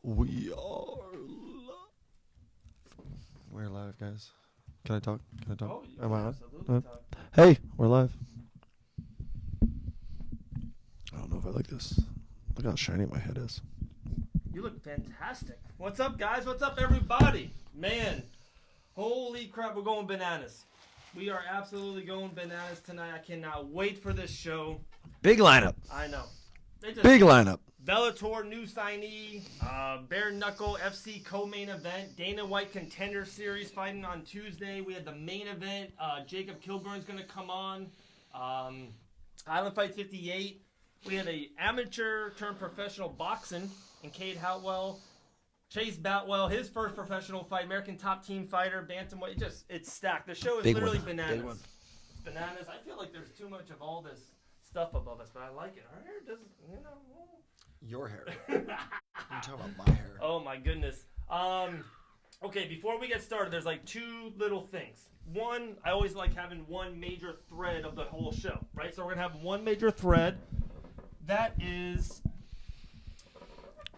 We are live. We're live, guys. Can I talk? Oh, Am I on? absolutely talk. Hey, we're live. I don't know if I like this. Look how shiny my head is. You look fantastic. What's up, guys? What's up, everybody? Man, holy crap, we're going bananas. We are absolutely going bananas tonight. I cannot wait for this show. Big lineup. I know. Big lineup. Bellator new signee, bare knuckle FC co-main event, Dana White Contender series fighting on Tuesday. We had the main event. Jacob Kilburn's going to come on. Island Fight 58. We had a amateur turned professional boxing in Cade Howell. Chase Boutwell, his first professional fight, American top team fighter, bantamweight. It's stacked. The show is Big literally one. bananas. Big one. Bananas. I feel like there's too much of all this stuff above us, but I like it. Our hair doesn't, Your hair. I'm talking about my hair. Oh my goodness. Okay, before we get started, there's like two little things. One, I always like having one major thread of the whole show, right? So we're gonna have one major thread. That is,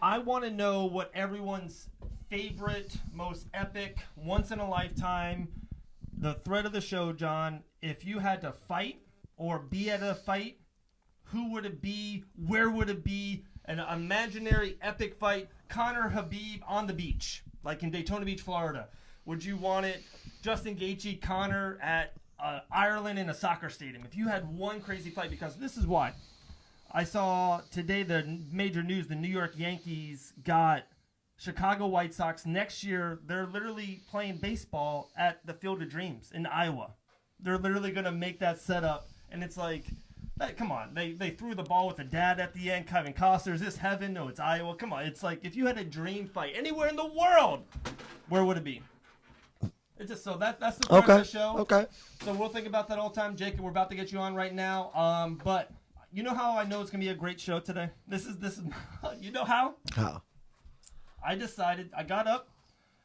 I want to know what everyone's favorite, most epic, once in a lifetime, the thread of the show, John. If you had to fight or be at a fight, who would it be? Where would it be? An imaginary epic fight, Conor Habib on the beach, like in Daytona Beach, Florida. Would you want it Justin Gaethje, Conor at Ireland in a soccer stadium? If you had one crazy fight, because this is why. I saw today the major news, the New York Yankees got Chicago White Sox. Next year, they're literally playing baseball at the Field of Dreams in Iowa. They're literally going to make that setup, and it's like, come on. They threw the ball with the dad at the end, Kevin Costner. Is this heaven? No, it's Iowa. Come on. It's like if you had a dream fight anywhere in the world, where would it be? It's just so that's the part of the show. Okay. So we'll think about that all the time. Jacob, we're about to get you on right now. But you know how I know it's going to be a great show today? This is you know how? How? I decided, I got up,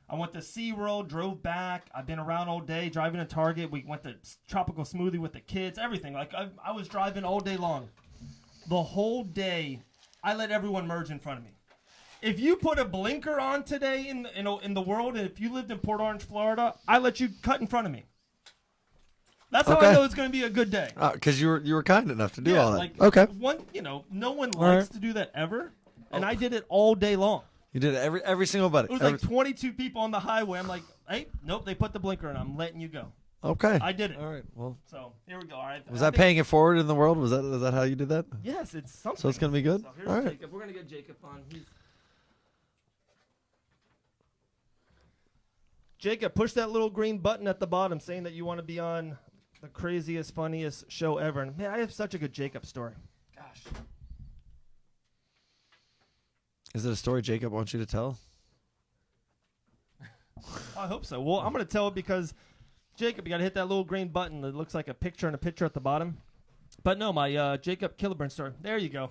I went to SeaWorld, drove back. I've been around all day, driving to Target. We went to Tropical Smoothie with the kids, everything. Like, I was driving all day long. The whole day, I let everyone merge in front of me. If you put a blinker on today in the world, and if you lived in Port Orange, Florida, I let you cut in front of me. That's how I know it's going to be a good day. Because you were kind enough to do all that. Like, okay. No one likes to do that ever, and I did it all day long. You did it every single buddy. It was like 22 people on the highway. I'm like, hey, nope, they put the blinker in. I'm letting you go. Okay. I did it. All right. Well. So here we go. All right. Was that paying it forward in the world? Was that how you did that? Yes, it's something. So it's gonna be good. So here's all right. Jacob. We're gonna get Jacob on. Jacob, push that little green button at the bottom saying that you want to be on the craziest, funniest show ever. And man, I have such a good Jacob story. Gosh. Is it a story Jacob wants you to tell? I hope so. Well, I'm going to tell it because, Jacob, you got to hit that little green button that looks like a picture and a picture at the bottom. But no, my Jacob Kilburn story. There you go.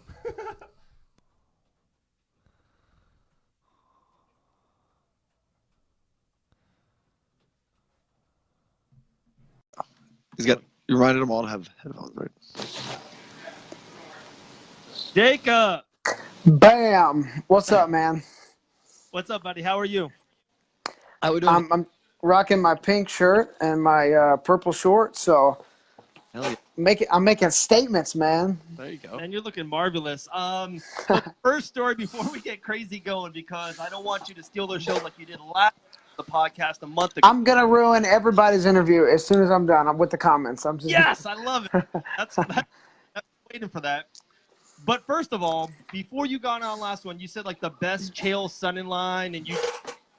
You reminded them all to have headphones, right? Jacob! Bam! What's up, man? What's up, buddy? How are you? How we doing? I'm rocking my pink shirt and my purple shorts, so Hell yeah. I'm making statements, man. There you go. And you're looking marvelous. So first story before we get crazy going, because I don't want you to steal the show like you did last the podcast a month ago. I'm gonna ruin everybody's interview as soon as I'm done. I'm with the comments. Yes, I love it. That's waiting for that. But first of all, before you got on last one, you said like the best Chael Sonnen line, and you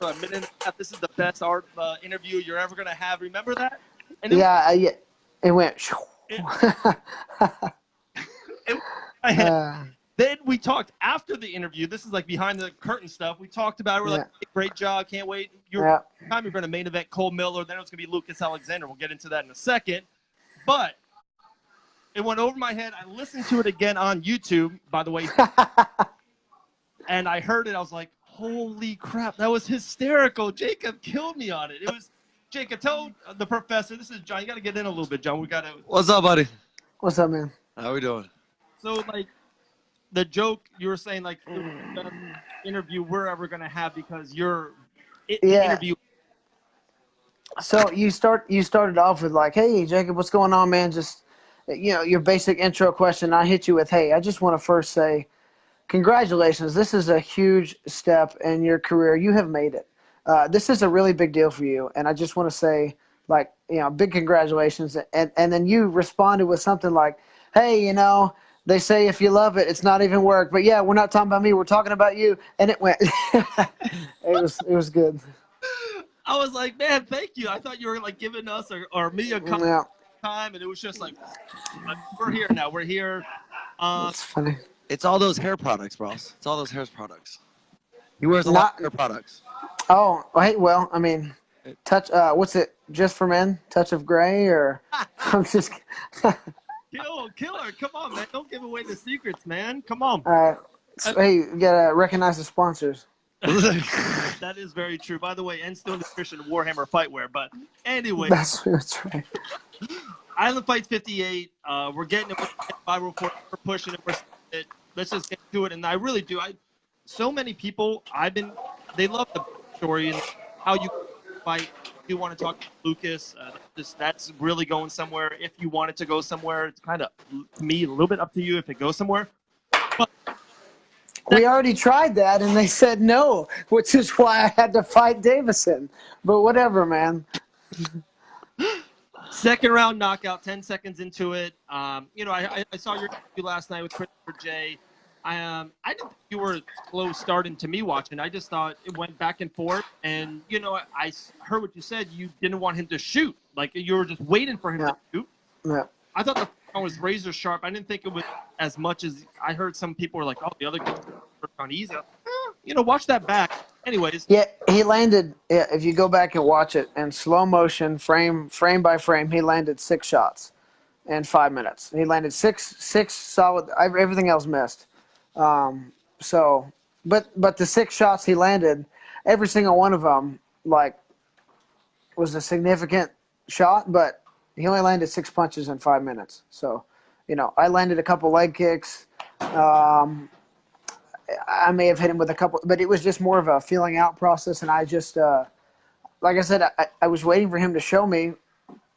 for a minute and a half, this is the best art interview you're ever gonna have. Remember that? And it went. Then we talked after the interview. This is like behind the curtain stuff. We talked about it. We're like, hey, great job. Can't wait. You're going to main event Cole Miller. Then it's going to be Lucas Alexander. We'll get into that in a second. But it went over my head. I listened to it again on YouTube, by the way. And I heard it. I was like, holy crap. That was hysterical. Jacob killed me on it. It was Jacob, tell the professor. This is John. You got to get in a little bit, John. We got to. What's up, buddy? What's up, man? How we doing? So, like, the joke you were saying, like, interview we're ever going to have because the Yeah. interview. So you started off with like, hey, Jacob, what's going on, man? Just, your basic intro question. I hit you with, hey, I just want to first say congratulations. This is a huge step in your career. You have made it. This is a really big deal for you. And I just want to say, like, big congratulations. And then you responded with something like, hey, they say if you love it, it's not even work. But yeah, we're not talking about me. We're talking about you. And it went. it was good. I was like, man, thank you. I thought you were like giving us or me a time, and it was just like, we're here now. We're here. That's funny. It's all those hair products, bros. It's all those hair products. He wears a lot of hair products. Oh, hey, well, I mean, touch. What's it? Just for men? Touch of gray, or I'm just. Killer, come on, man! Don't give away the secrets, man. Come on. Hey, you gotta recognize the sponsors. That is very true. By the way, and still nutrition, Warhammer Fightwear. But anyway, that's right. Island Fights 58. We're getting it. We're pushing it. Let's just get to it. And I really do. So many people. They love the story and how you fight. You want to talk to Lucas? That's really going somewhere. If you want it to go somewhere, it's kind of me a little bit up to you if it goes somewhere. We already tried that, and they said no, which is why I had to fight Davison. But whatever, man. Second round knockout, 10 seconds into it. I saw your interview last night with Christopher J. I didn't think you were slow starting to me watching. I just thought it went back and forth. And, I heard what you said. You didn't want him to shoot. Like, you were just waiting for him to shoot. Yeah. I thought the first round was razor sharp. I didn't think it was as much as I heard some people were like, oh, the other guy on easy. Watch that back. Anyways. Yeah, he landed, if you go back and watch it in slow motion, frame by frame, he landed 6 shots in 5 minutes. He landed six solid, everything else missed. But the 6 shots he landed, every single one of them, like, was a significant shot, but he only landed 6 punches in 5 minutes. So, I landed a couple leg kicks. I may have hit him with a couple, but it was just more of a feeling out process. And I just, like I said, I was waiting for him to show me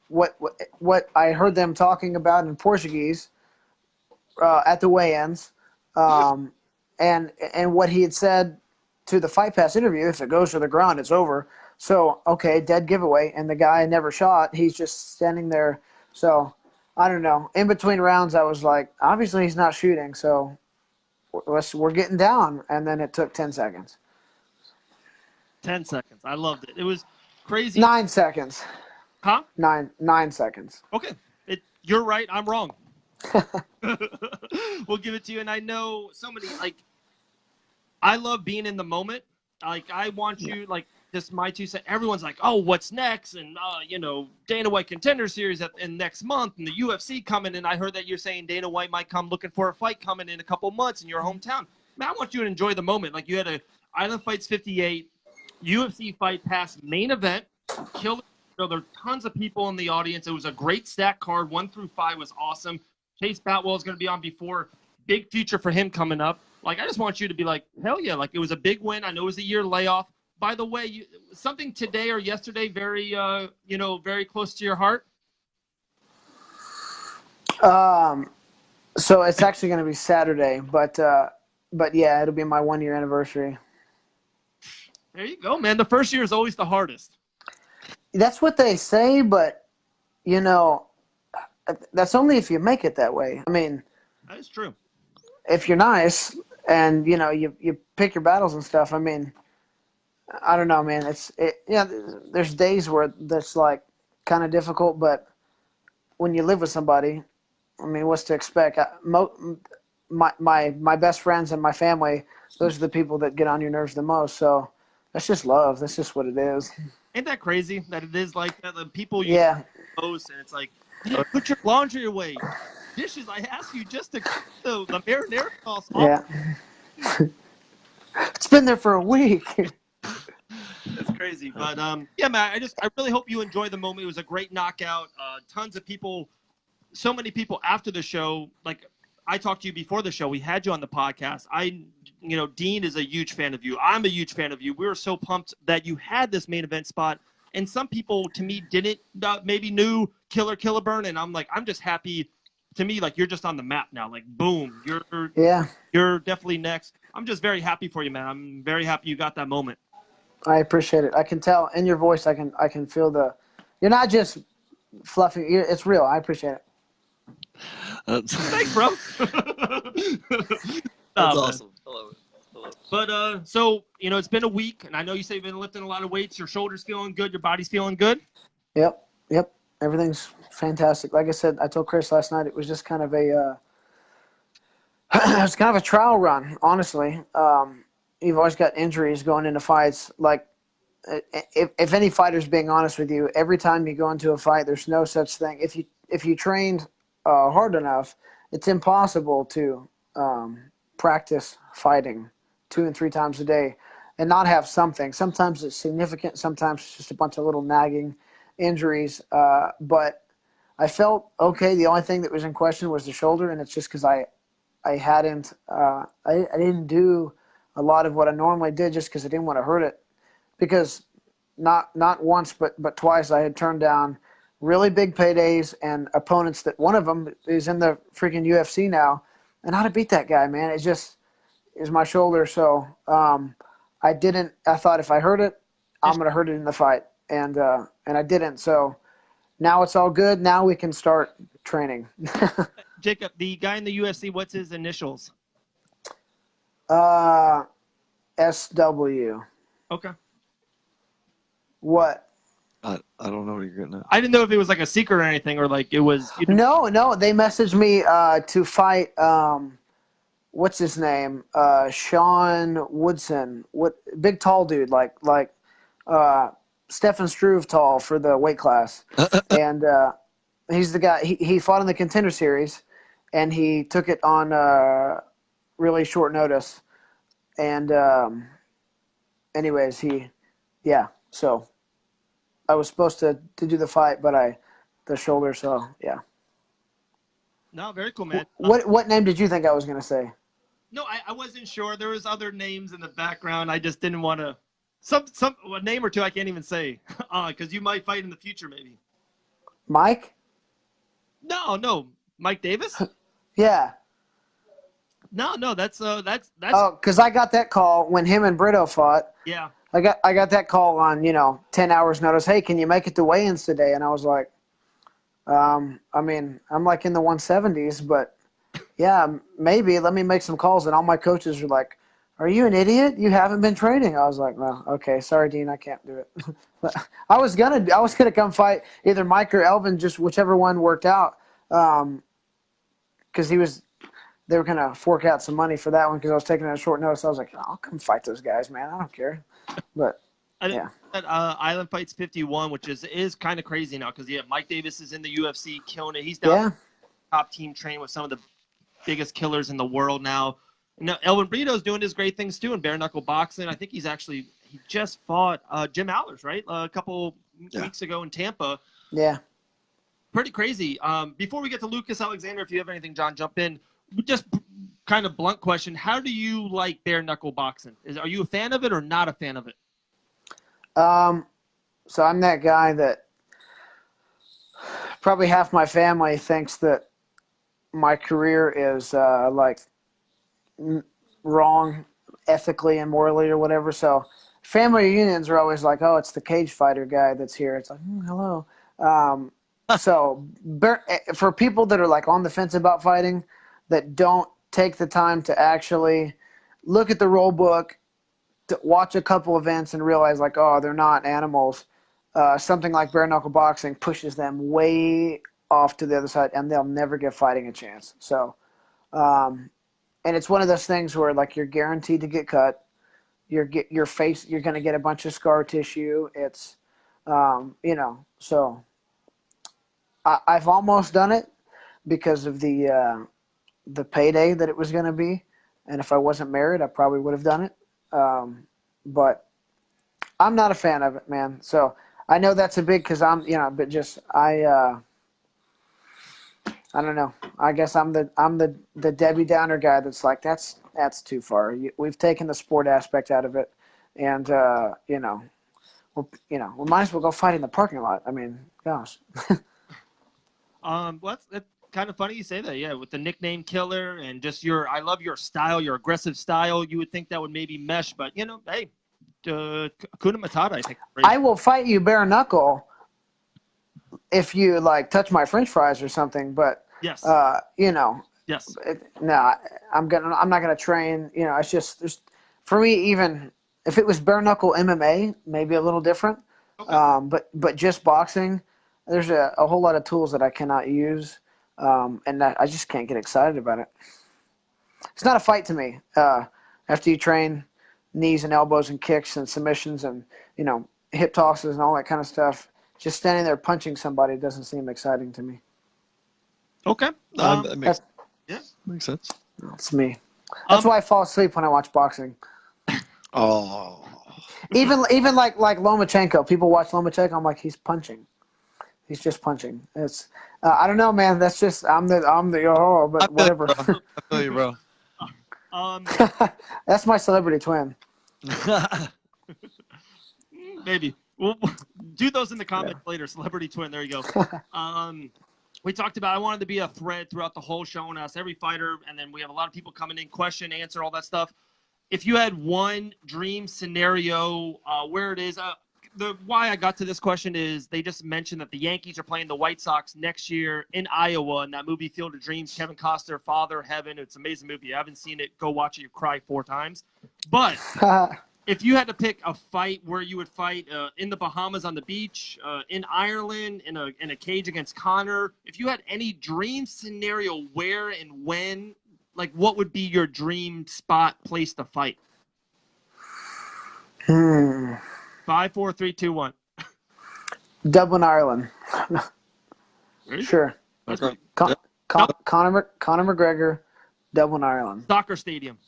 what I heard them talking about in Portuguese at the weigh-ins, and what he had said to the Fight Pass interview. If it goes to the ground, it's over. So, okay, dead giveaway. And the guy never shot. He's just standing there. So, I don't know. In between rounds, I was like, obviously he's not shooting. So, we're getting down. And then it took 10 seconds. 10 seconds. I loved it. It was crazy. 9 seconds. Huh? 9 seconds. Okay. You're right. I'm wrong. We'll give it to you. And I know so many, I love being in the moment. Like, I want you, just my 2 cents. Everyone's like, oh, what's next? And, Dana White Contender Series in next month and the UFC coming. And I heard that you're saying Dana White might come looking for a fight coming in a couple months in your hometown. Man, I want you to enjoy the moment. Like, you had a Island Fights 58 UFC Fight Pass main event. Killer. There are tons of people in the audience. It was a great stack card. 1 through 5 was awesome. Chase Batwell is going to be on before. Big future for him coming up. I just want you to be like, hell yeah. It was a big win. I know it was a year layoff. By the way, something today or yesterday very, very close to your heart? So it's actually going to be Saturday, but yeah, it'll be my 1-year anniversary. There you go, man. The first year is always the hardest. That's what they say, but, that's only if you make it that way. I mean, that is true. If you're nice and, you pick your battles and stuff, I mean, I don't know, man. There's days where that's kind of difficult, but when you live with somebody, I mean, what's to expect? My best friends and my family, those are the people that get on your nerves the most. So that's just love. That's just what it is. Ain't that crazy that it is like that? The people you post, and it's like, hey, put your laundry away. Dishes, I ask you just to cook the marinara sauce off. Yeah. It's been there for a week. That's crazy. But, yeah, man, I really hope you enjoy the moment. It was a great knockout. Tons of people, so many people after the show. I talked to you before the show. We had you on the podcast. I Dean is a huge fan of you. I'm a huge fan of you. We were so pumped that you had this main event spot. And some people, to me, didn't maybe knew Killer Kilburn, and I'm just happy. To me, you're just on the map now. Boom, you're definitely next. I'm just very happy for you, man. I'm very happy you got that moment. I appreciate it. I can tell in your voice. I can feel you're not just fluffing. It's real. I appreciate it. Thanks, bro. That's awesome. I love it. But so it's been a week, and I know you say you've been lifting a lot of weights. Your shoulders feeling good. Your body's feeling good. Yep. Everything's fantastic. Like I said, I told Chris last night, it was just kind of it was kind of a trial run, honestly. You've always got injuries going into fights. If any fighter's being honest with you, every time you go into a fight, there's no such thing. If you trained hard enough, it's impossible to practice fighting 2 and 3 times a day and not have something. Sometimes it's significant. Sometimes it's just a bunch of little nagging injuries. But I felt okay. The only thing that was in question was the shoulder, and it's just because I didn't do a lot of what I normally did just because I didn't want to hurt it. Because not once but twice I had turned down really big paydays and opponents that one of them is in the freaking UFC now, and how to beat that guy, man. It just is my shoulder. So I didn't. I thought if I hurt it, I'm gonna hurt it in the fight, and I didn't. So now it's all good. Now we can start training. Jacob, the guy in the UFC, what's his initials? SW. Okay. What? I don't know what you're getting at. I didn't know if it was a secret or anything, or it was. No. They messaged me to fight. What's his name? Sean Woodson. What? Big tall dude, like Stefan Struve tall for the weight class, and he's the guy. He fought in the Contender series, and he took it on really short notice. And anyways, so I was supposed to do the fight, but the shoulder, so yeah. No, very cool, man. What name did you think I was going to say? No, I wasn't sure. There was other names in the background. I just didn't want to. A name or two I can't even say, because you might fight in the future, maybe. Mike? No, Mike Davis. Yeah. No, that's. Oh, because I got that call when him and Brito fought. Yeah. I got that call on 10 hours notice. Hey, can you make it to weigh-ins today? And I was like, I'm in the 170s, but yeah, maybe. Let me make some calls. And all my coaches were like, "Are you an idiot? You haven't been training." I was like, "Well, okay, sorry, Dean, I can't do it." But I was gonna come fight either Mike or Elvin, just whichever one worked out, because they were gonna fork out some money for that one because I was taking it at short notice. I was like, "I'll come fight those guys, man. I don't care." But yeah. Island Fights 51, which is kind of crazy now because Mike Davis is in the UFC killing it. He's down top team training with some of the biggest killers in the world now. Now Elvin Brito's doing his great things too in bare knuckle boxing. I think he just fought Jim Allers, right? A couple weeks ago in Tampa. Yeah. Pretty crazy. Before we get to Lucas Alexander, if you have anything, John, jump in. Just kind of blunt question. How do you like bare knuckle boxing? Are you a fan of it or not a fan of it? So I'm that guy that probably half my family thinks that my career is wrong ethically and morally or whatever. So family reunions are always like, "Oh, it's the cage fighter guy that's here." It's like, hello. So for people that are on the fence about fighting, that don't take the time to actually look at the rule book, to watch a couple events and realize oh, they're not animals. Something like bare knuckle boxing pushes them way off to the other side, and they'll never give fighting a chance. So, and it's one of those things where you're guaranteed to get cut. Your face, you're going to get a bunch of scar tissue. It's, so I've almost done it because of the payday that it was going to be. And if I wasn't married, I probably would have done it. But I'm not a fan of it, man. So I know that's a big, cause I'm, but just, I don't know. I guess I'm the Debbie Downer guy that's like, that's that's too far. We've taken the sport aspect out of it, and we might as well go fight in the parking lot. I mean, gosh. Well, that's kind of funny you say that. Yeah, with the nickname Killer and just I love your style, your aggressive style. You would think that would maybe mesh, but hey, Hakuna Matata, I think. I will fight you bare knuckle if you like touch my French fries or something. But yes, yes, no, I'm not gonna train. It's just for me. Even if it was bare knuckle MMA, maybe a little different. Okay. But just boxing. There's a whole lot of tools that I cannot use, and that I just can't get excited about it. It's not a fight to me. After you train knees and elbows and kicks and submissions and hip tosses and all that kind of stuff, just standing there punching somebody doesn't seem exciting to me. Okay, that makes sense. That's me. That's why I fall asleep when I watch boxing. Oh, even like Lomachenko. People watch Lomachenko. I'm like, he's punching. He's just punching. It's I don't know, man. That's just I'm the but whatever. I feel you, bro. That's my celebrity twin. Maybe we'll do those in the comments later. Celebrity twin. There you go. We talked about I wanted to be a thread throughout the whole show and ask every fighter, and then we have a lot of people coming in, question, answer, all that stuff. If you had one dream scenario, where it is. Why I got to this question is they just mentioned that the Yankees are playing the White Sox next year in Iowa in that movie Field of Dreams. Kevin Costner, Father, Heaven. It's an amazing movie. I haven't seen it. Go watch it. You cry 4 times. But if you had to pick a fight where you would fight in the Bahamas on the beach, in Ireland, in a cage against Connor, if you had any dream scenario where and when, like what would be your dream spot, place to fight? 5, 4, 3, 2, 1. Dublin, Ireland. Sure. Okay. Conor McGregor, Dublin, Ireland. Soccer stadium.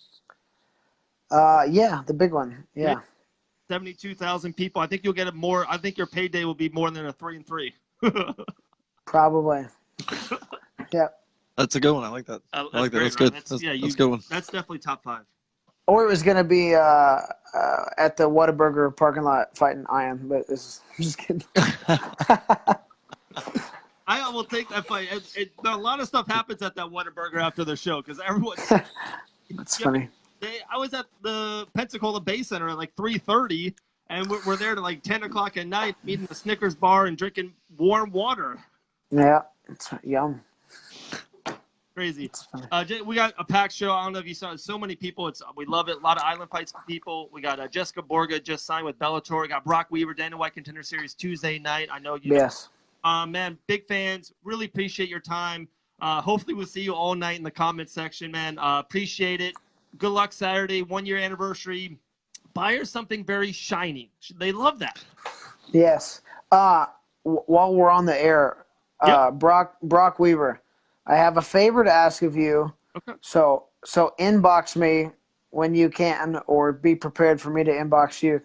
Yeah, the big one. Yeah. 72,000 people. I think you'll get more. I think your payday will be more than a 3-3. Probably. Yeah. That's a good one. I like that. I like that. That's good. That's a good one. That's definitely top 5. Or it was going to be at the Whataburger parking lot fighting Ian, but I'm just kidding. I will take that fight. A lot of stuff happens at that Whataburger after the show because everyone. That's funny. I was at the Pensacola Bay Center at like 3:30, and we're there to like 10 o'clock at night, eating the Snickers bar and drinking warm water. Yeah, it's yum. Crazy. We got a packed show. I don't know if you saw it. So many people. We love it. A lot of Island Fights people. We got Jessica Borga just signed with Bellator. We got Brok Weaver, Dana White Contender Series Tuesday night. I know you. Yes. Man, big fans. Really appreciate your time. Hopefully we'll see you all night in the comment section, man. Appreciate it. Good luck Saturday, 1-year anniversary. Buy her something very shiny. They love that. Yes. While we're on the air, Brok Weaver, I have a favor to ask of you. Okay. So inbox me when you can, or be prepared for me to inbox you.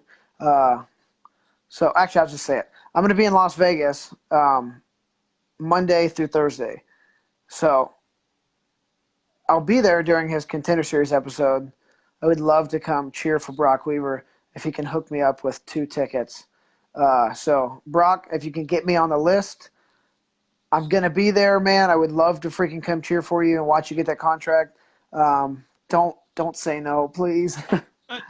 So actually, I'll just say it. I'm going to be in Las Vegas Monday through Thursday. So I'll be there during his Contender Series episode. I would love to come cheer for Brok Weaver if he can hook me up with 2 tickets. So, Brok, if you can get me on the list, I'm going to be there, man. I would love to freaking come cheer for you and watch you get that contract. Don't say no, please.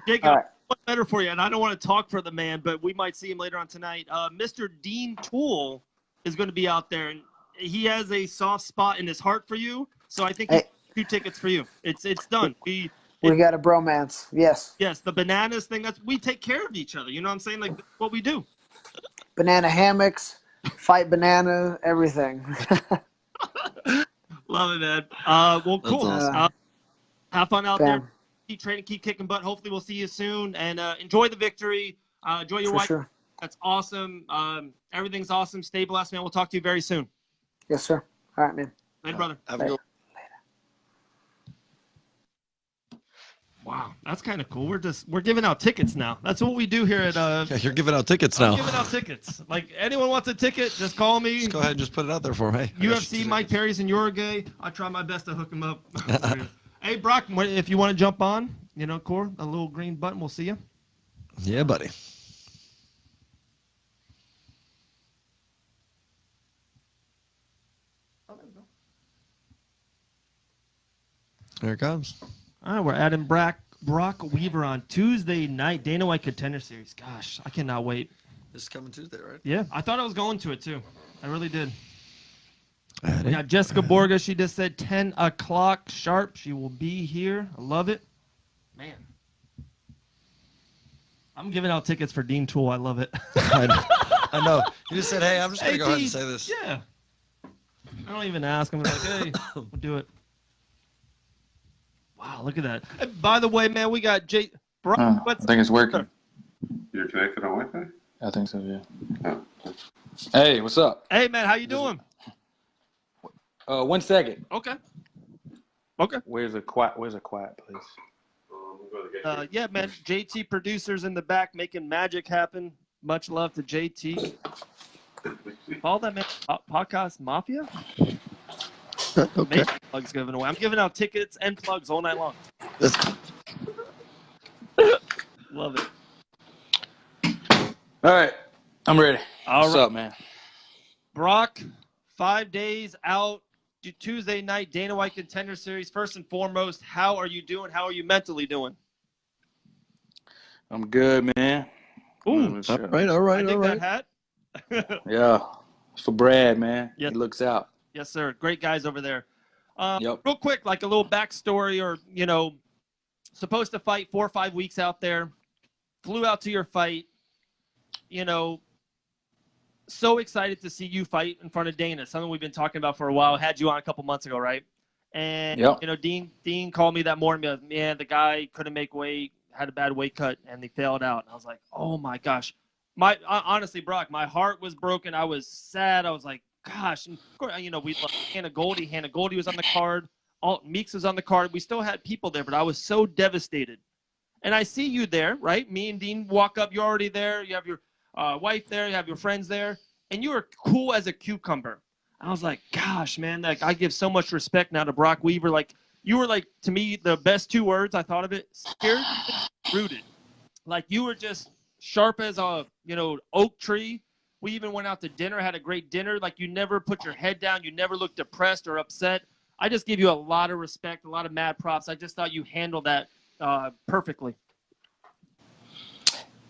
Jacob, right. What's better for you? And I don't want to talk for the man, but we might see him later on tonight. Mr. Dean Toole is going to be out there, and he has a soft spot in his heart for you. So I think he 2 tickets for you. It's done. We got a bromance. Yes. Yes, the bananas thing. We take care of each other. You know what I'm saying? Like what we do. Banana hammocks, fight banana, everything. Love it, man. Well, cool. Awesome. Have fun out there. Keep training, keep kicking butt. Hopefully we'll see you soon. And enjoy the victory. Enjoy your wife. Sure. That's awesome. Everything's awesome. Stay blessed, man. We'll talk to you very soon. Yes, sir. All right, man. Later, brother. Have a good one. Wow, that's kind of cool. We're giving out tickets now. That's what we do here at Yeah, you're giving out tickets now. I'm giving out tickets. Like anyone wants a ticket, just call me. Just go ahead and just put it out there for me. UFC Mike Perry's in Uruguay. I try my best to hook him up. Hey, Brock, if you want to jump on, Core, a little green button, we'll see you. Yeah, buddy. Oh, there we go. Here it comes. All right, we're adding Brok Weaver on Tuesday night, Dana White Contender Series. Gosh, I cannot wait. This is coming Tuesday, right? Yeah, I thought I was going to it, too. I really did. Ready? We got Jessica Borga. She just said 10 o'clock sharp. She will be here. I love it. Man. I'm giving out tickets for Dean Tool. I love it. I know. You just said, hey, I'm just going to go ahead and Dean. say this. Yeah. I don't even ask. I'm like, hey, we'll do it. Wow, look at that. And by the way, man, we got Brock. I think it's working. You're connected on Wi-Fi? I think so, yeah. Oh. Hey, what's up? Hey, man, how you doing? 1 second. Okay. Where's a quiet place? Yeah, man. JT producers in the back making magic happen. Much love to JT. Follow that man. Podcast Mafia. Okay. Plugs given away. I'm giving out tickets and plugs all night long. Love it. All right. I'm ready. All What's right. up, man? Brock, 5 days out. Tuesday night, Dana White Contender Series. First and foremost, how are you doing? How are you mentally doing? I'm good, man. Ooh, All right. I dig that hat. Yeah. It's for Brad, man. Yes. He looks out. Yes, sir. Great guys over there. Yep. Real quick, like a little backstory, or supposed to fight 4 or 5 weeks out there, flew out to your fight. So excited to see you fight in front of Dana. Something we've been talking about for a while. Had you on a couple months ago, right? And Yep. Dean called me that morning. Like, man, the guy couldn't make weight, had a bad weight cut, and he failed out. And I was like, oh my gosh. Honestly, Brock, my heart was broken. I was sad. I was like, gosh. And of course, we love Hannah Goldie. Hannah Goldie was on the card. Meeks was on the card. We still had people there, but I was so devastated. And I see you there, right? Me and Dean walk up. You're already there. You have your wife there. You have your friends there. And you were cool as a cucumber. I was like, gosh, man, like I give so much respect now to Brok Weaver. Like you were like, to me, the best 2 words I thought of it, scared, rooted. Like you were just sharp as a, oak tree. We even went out to dinner, had a great dinner. Like you never put your head down. You never looked depressed or upset. I just give you a lot of respect, a lot of mad props. I just thought you handled that perfectly.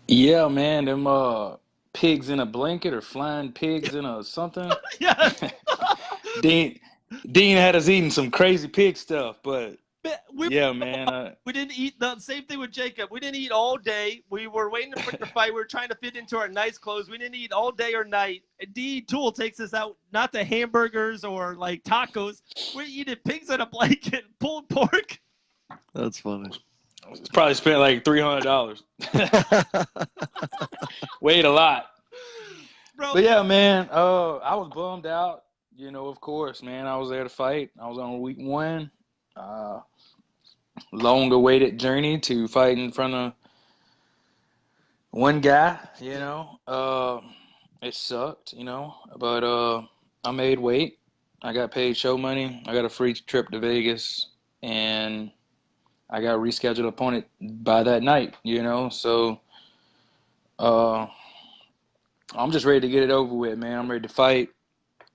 Yeah, man. Them pigs in a blanket or flying pigs in a something. Yes. Dean had us eating some crazy pig stuff, but yeah, man. We didn't eat the same thing with Jacob. We didn't eat all day. We were waiting for the fight. We were trying to fit into our nice clothes. We didn't eat all day or night. D Tool takes us out, not to hamburgers or like tacos. We're eating pigs in a blanket, pulled pork. That's funny. Probably spent like $300. Weighed a lot. Bro. But yeah, man, I was bummed out. Of course, man. I was there to fight. I was on week 1. Long-awaited journey to fight in front of one guy, It sucked, but I made weight. I got paid show money. I got a free trip to Vegas, and I got rescheduled opponent by that night, So I'm just ready to get it over with, man. I'm ready to fight.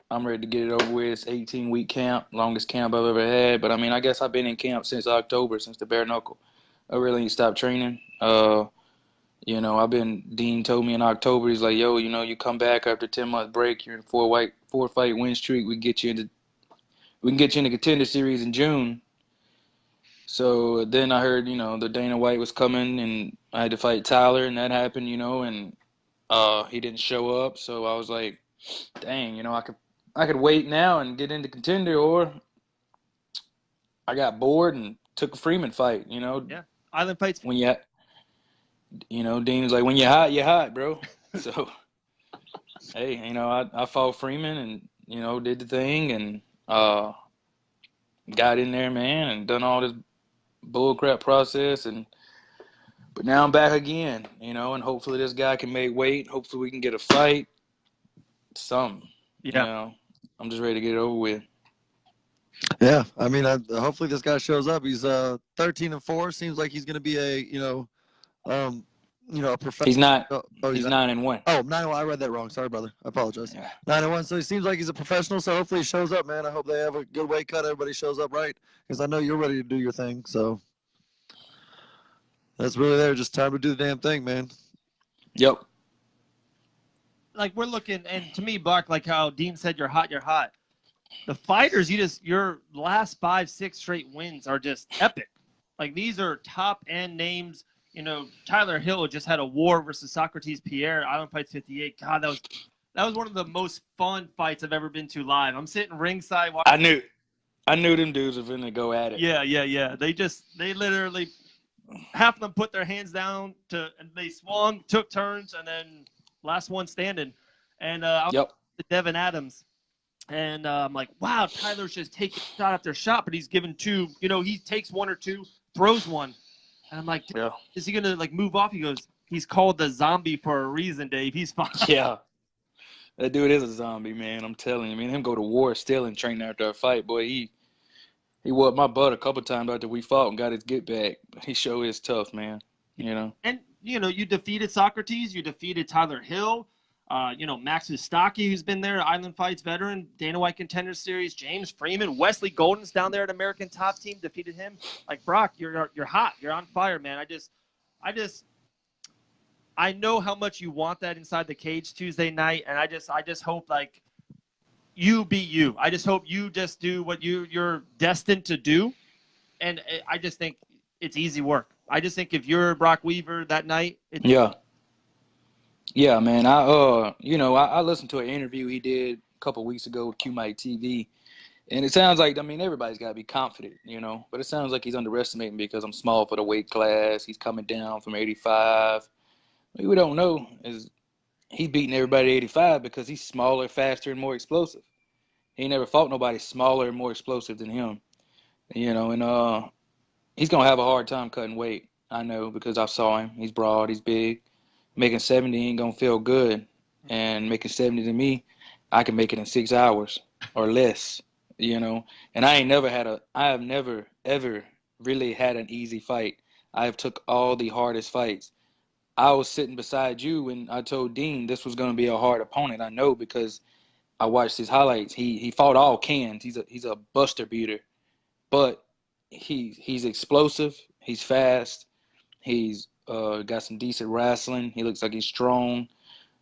I'm ready to get it over with. It's 18-week camp, longest camp I've ever had. But, I guess I've been in camp since October, since the bare knuckle. I really ain't stopped training. Dean told me in October, he's like, yo, you come back after a 10-month break. You're in a 4-fight win streak. We can get you into Contender Series in June. So then I heard, the Dana White was coming, and I had to fight Tyler, and that happened, and he didn't show up. So I was like, dang, I could wait now and get into Contender, or I got bored and took a Freeman fight, Yeah, island fights. When Dean was like, when you're hot, bro. So, hey, I fought Freeman and, did the thing and got in there, man, and done all this bullcrap process. But now I'm back again, and hopefully this guy can make weight. Hopefully we can get a fight. Something. Yeah. I'm just ready to get it over with. Yeah, I mean, hopefully this guy shows up. He's 13-4. Seems like he's going to be a professional. He's not. Oh, He's 9-1. Oh, 9-1. I read that wrong. Sorry, brother. I apologize. Yeah. 9-1. So he seems like he's a professional. So hopefully he shows up, man. I hope they have a good weight cut. Everybody shows up right, because I know you're ready to do your thing. So that's really there. Just time to do the damn thing, man. Yep. Like we're looking, and to me, Buck, like how Dean said, you're hot, you're hot. The fighters, your last 5-6 straight wins are just epic. Like these are top end names. You know, Tyler Hill just had a war versus Socrates Pierre, Island Fights 58. God, that was one of the most fun fights I've ever been to live. I'm sitting ringside watching. I knew them dudes were finna go at it. Yeah. They literally, half of them put their hands down and they swung, took turns, and then last one standing. And I was with Devin Adams. And I'm like, wow, Tyler's just taking shot after shot, but he's given two. You know, he takes one or two, throws one. And I'm like, is he going to, like, move off? He goes, he's called the zombie for a reason, Dave. He's fine. Yeah. That dude is a zombie, man. I'm telling you. I mean, him go to war still and train after a fight. Boy, he whooped my butt a couple times after we fought and got his get back. He sure is tough, man. You know. And, you know, you defeated Socrates. You defeated Tyler Hill. You know, Max Vustaki, who's been there, Island Fights veteran, Dana White Contender Series, James Freeman, Wesley Golden's down there at American Top Team, defeated him. Like, Brok, you're hot. You're on fire, man. I know how much you want that inside the cage Tuesday night, and I just hope, like, you be you. I just hope you just do what you're destined to do, and I just think it's easy work. I just think if you're Brok Weaver that night, Yeah, man. I listened to an interview he did a couple weeks ago with Q-Mike TV, and it sounds like, I mean, everybody's got to be confident, you know, but it sounds like he's underestimating because I'm small for the weight class. He's coming down from 85. What we don't know is he's beating everybody at 85 because he's smaller, faster, and more explosive. He never fought nobody smaller and more explosive than him, you know, and he's going to have a hard time cutting weight. I know because I saw him. He's broad, he's big. Making 70 ain't gonna feel good, and making 70 to me, I can make it in 6 hours or less, you know. And I have never ever really had an easy fight. I have took all the hardest fights. I was sitting beside you and I told Dean this was gonna be a hard opponent. I know because I watched his highlights. He fought all cans. He's a buster beater, but he's explosive. He's fast. He's got some decent wrestling. He looks like he's strong,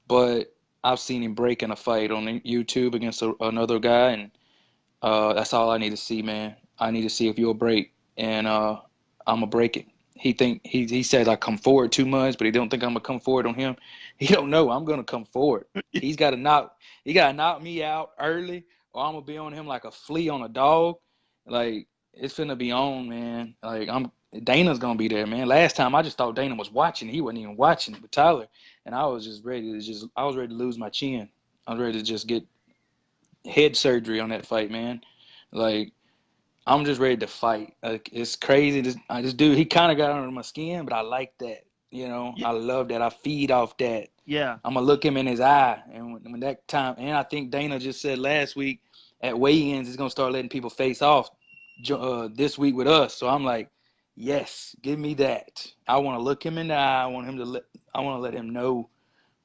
but I've seen him break in a fight on YouTube against another guy, and that's all I need to see, man. I need to see if you'll break, and I'm gonna break it. He says I come forward too much, but he don't think I'm gonna come forward on him. He don't know I'm gonna come forward. He gotta knock me out early, or I'm gonna be on him like a flea on a dog. Like it's finna be on, man. Like Dana's gonna be there, man. Last time I just thought Dana was watching. He wasn't even watching with Tyler, and I was just ready to lose my chin. I was ready to just get head surgery on that fight, man. Like I'm just ready to fight. Like it's crazy. This dude, he kind of got under my skin, but I like that. You know, I love that. I feed off that. Yeah. I'm gonna look him in his eye, and when that time, and I think Dana just said last week at weigh-ins, he's gonna start letting people face off this week with us. So I'm like, yes, give me that. I want to look him in the eye. I want to let him know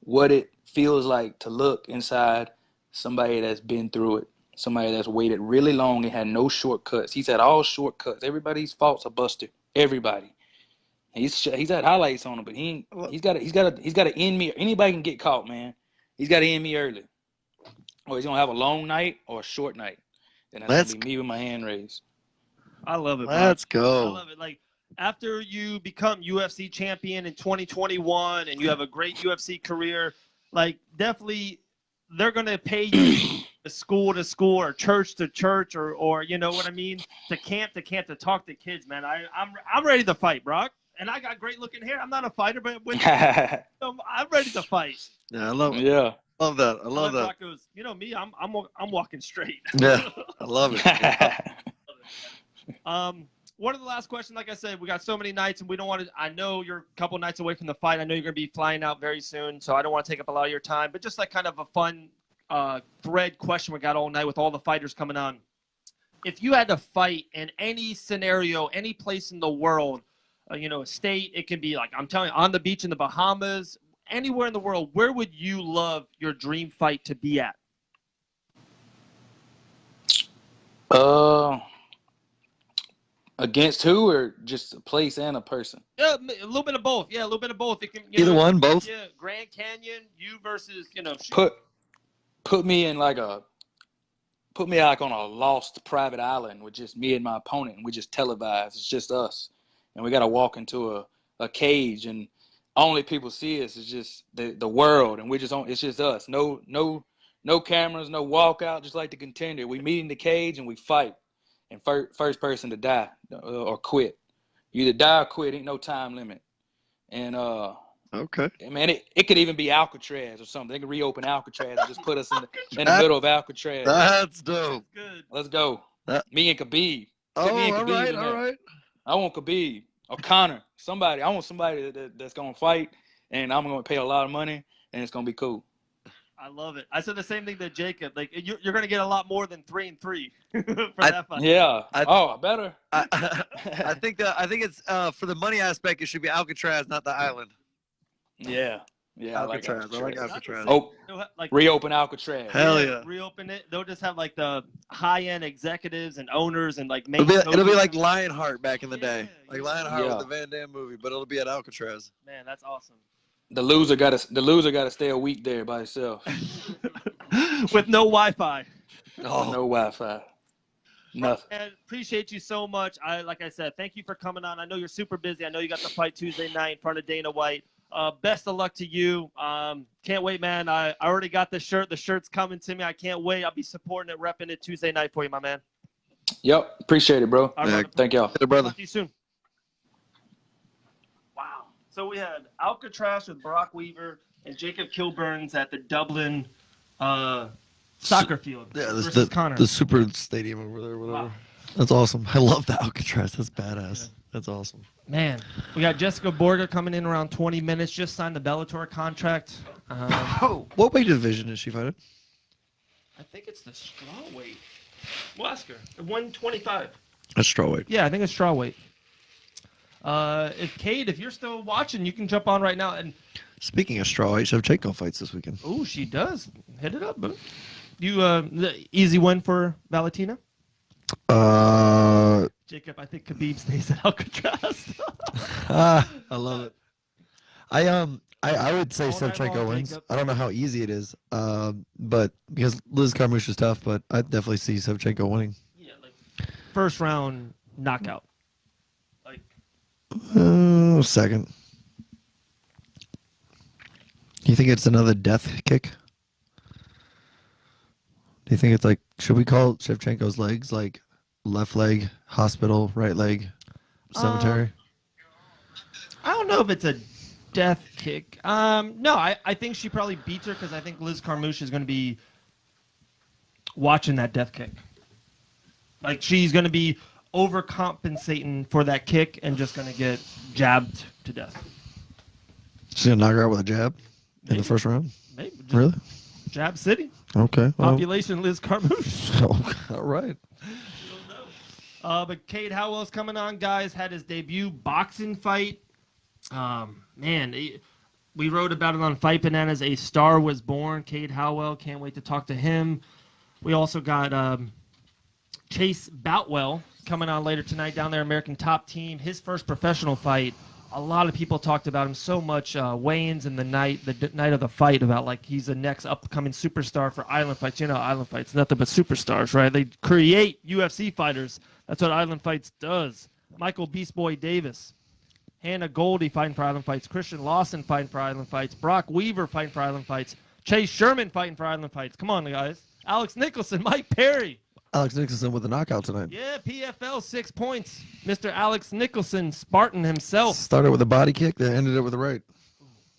what it feels like to look inside somebody that's been through it, somebody that's waited really long and had no shortcuts. He's had all shortcuts. Everybody's fault's a buster. Everybody. He's had highlights on him, but he's got to end me. Anybody can get caught, man. He's got to end me early, or he's gonna have a long night or a short night. And that's gonna be me with my hand raised. I love it. Let's go. I love it. Like after you become UFC champion in 2021 and you have a great UFC career, like definitely they're gonna pay you to school or church to church or you know what I mean, to camp to talk to kids, man. I'm ready to fight, Brock. And I got great looking hair. I'm not a fighter, but I'm ready to fight. Yeah, I love it. Yeah. Love that. I love that. Brock goes, you know me, I'm walking straight. Yeah, I love it. One of the last questions, like I said, we got so many nights and we don't want to, I know you're a couple nights away from the fight. I know you're going to be flying out very soon, so I don't want to take up a lot of your time, but just like kind of a fun thread question we got all night with all the fighters coming on. if you had to fight in any scenario, any place in the world, a state, it can be like, I'm telling you, on the beach in the Bahamas, anywhere in the world, where would you love your dream fight to be at? Against who, or just a place and a person? Yeah, a little bit of both. Yeah, a little bit of both. It can Either one, both. Yeah, Grand Canyon, you versus Put me in like on a lost private island with just me and my opponent, and we just televise. It's just us, and we got to walk into a cage, and only people see us is just the world, and it's just us. No cameras, no walkout, just like the Contender. We meet in the cage and we fight, and first person to die or quit. You either die or quit. Ain't no time limit, and Okay. man, it could even be Alcatraz or something. They could reopen Alcatraz and just put us in the middle of Alcatraz. That's dope. good. Let's go. Me and Khabib. Oh, Me and all Khabib right, in all there. right. I want Khabib or Connor. Somebody. I want somebody that's going to fight, and I'm going to pay a lot of money, and it's going to be cool. I love it. I said the same thing to Jacob. Like, you're going to get a lot more than 3-3 for that fight. Yeah. I better. I think it's for the money aspect, it should be Alcatraz, not the island. Yeah. Yeah, Alcatraz. I like Alcatraz. Oh, Like, reopen Alcatraz. Hell yeah. Reopen it. They'll just have like the high-end executives and owners and like It'll be like Lionheart back in the day. Like Yeah. Lionheart with the Van Damme movie, but it'll be at Alcatraz. Man, that's awesome. The loser got to stay a week there by himself. With no Wi-Fi. Oh. No Wi-Fi. Nothing. And appreciate you so much. Like I said, thank you for coming on. I know you're super busy. I know you got the fight Tuesday night in front of Dana White. Best of luck to you. Can't wait, man. I already got the shirt. The shirt's coming to me. I can't wait. I'll be supporting it, repping it Tuesday night for you, my man. Yep. Appreciate it, bro. All right, Thank y'all. Hey, brother. Talk to you soon. Wow. So we had Alcatraz with Brok Weaver and Jacob Kilburns at the Dublin soccer field versus Connor. The super stadium over there, whatever. Wow. That's awesome. I love the Alcatraz. That's badass. That's awesome. Man, we got Jessica Borga coming in around 20 minutes. Just signed the Bellator contract. What weight division is she fighting? I think it's the strawweight. We'll ask her. 125. That's strawweight. Yeah, I think it's strawweight. If you're still watching, you can jump on right now. And Speaking of strawweight, Shevchenko fights this weekend. oh, she does. Hit it up, bro. You the easy win for Valentina? Jacob, I think Khabib stays at Alcatraz. I love it. I would say All night Shevchenko long, wins. Jacob. I don't know how easy it is, but because Liz Carmouche is tough, but I definitely see Shevchenko winning. Yeah, like first round knockout. Like Second. You think it's another death kick? Do you think it's like, should we call Shevchenko's legs like left leg hospital, right leg cemetery? I don't know if it's a death kick. No, I think she probably beats her because I think Liz Carmouche is going to be watching that death kick. Like she's going to be overcompensating for that kick and just going to get jabbed to death. She's gonna knock her out with a jab in Maybe. the first round. Maybe. Just Really? Jab City. Okay. well, Population Liz Carmouche. all right. But Cade Howell's coming on, guys. Had his debut boxing fight. We wrote about it on Fight Bananas. A star was born. Cade Howell. Can't wait to talk to him. We also got Chase Boutwell coming on later tonight down there, American Top Team. His first professional fight. A lot of people talked about him so much. Weigh-ins in the night of the fight about like he's the next upcoming superstar for Island Fights. You know, Island Fights nothing but superstars, right? They create UFC fighters. That's what Island Fights does. Michael Beast Boy Davis, Hannah Goldie fighting for Island Fights, Christian Lawson fighting for Island Fights, Brok Weaver fighting for Island Fights, Chase Sherman fighting for Island Fights. Come on, guys. Alex Nicholson, Mike Perry. Alex Nicholson with a knockout tonight. Yeah, PFL 6 points. Mr. Alex Nicholson, Spartan himself. Started with a body kick, then ended it with a right.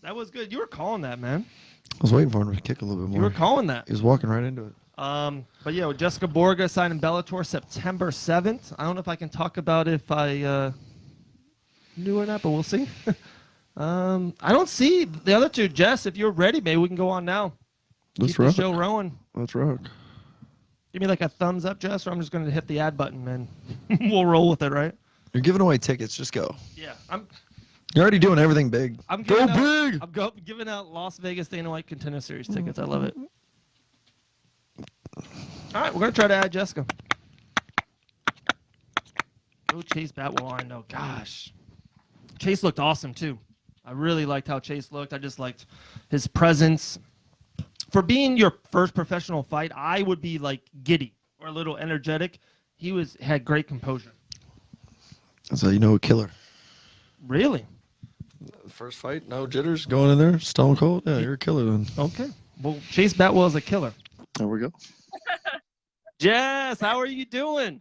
That was good. You were calling that, man. I was waiting for him to kick a little bit more. You were calling that. He was walking right into it. But yeah, Jessica Borga signing Bellator September 7th. I don't know if I can talk about if I knew or not, but we'll see. I don't see the other two. Jess, if you're ready, maybe we can go on now. Let's Keep the rock. show rolling. Let's rock. Give me like a thumbs up, Jess, or I'm just going to hit the add button, man. We'll roll with it, right? You're giving away tickets. Just go. Yeah, You're already doing everything big. I'm Go giving out, big. I'm giving out Las Vegas Dana White Contender Series tickets. I love it. All right, we're going to try to add Jessica. Oh, Chase Batwell, I know. Gosh. Chase looked awesome, too. I really liked how Chase looked. I just liked his presence. For being your first professional fight, I would be like giddy or a little energetic. He had great composure. That's how you know a killer. Really? First fight, no jitters, going in there, stone cold. Yeah, you're a killer then. Okay. Well, Chase Batwell is a killer. There we go. Jess, how are you doing?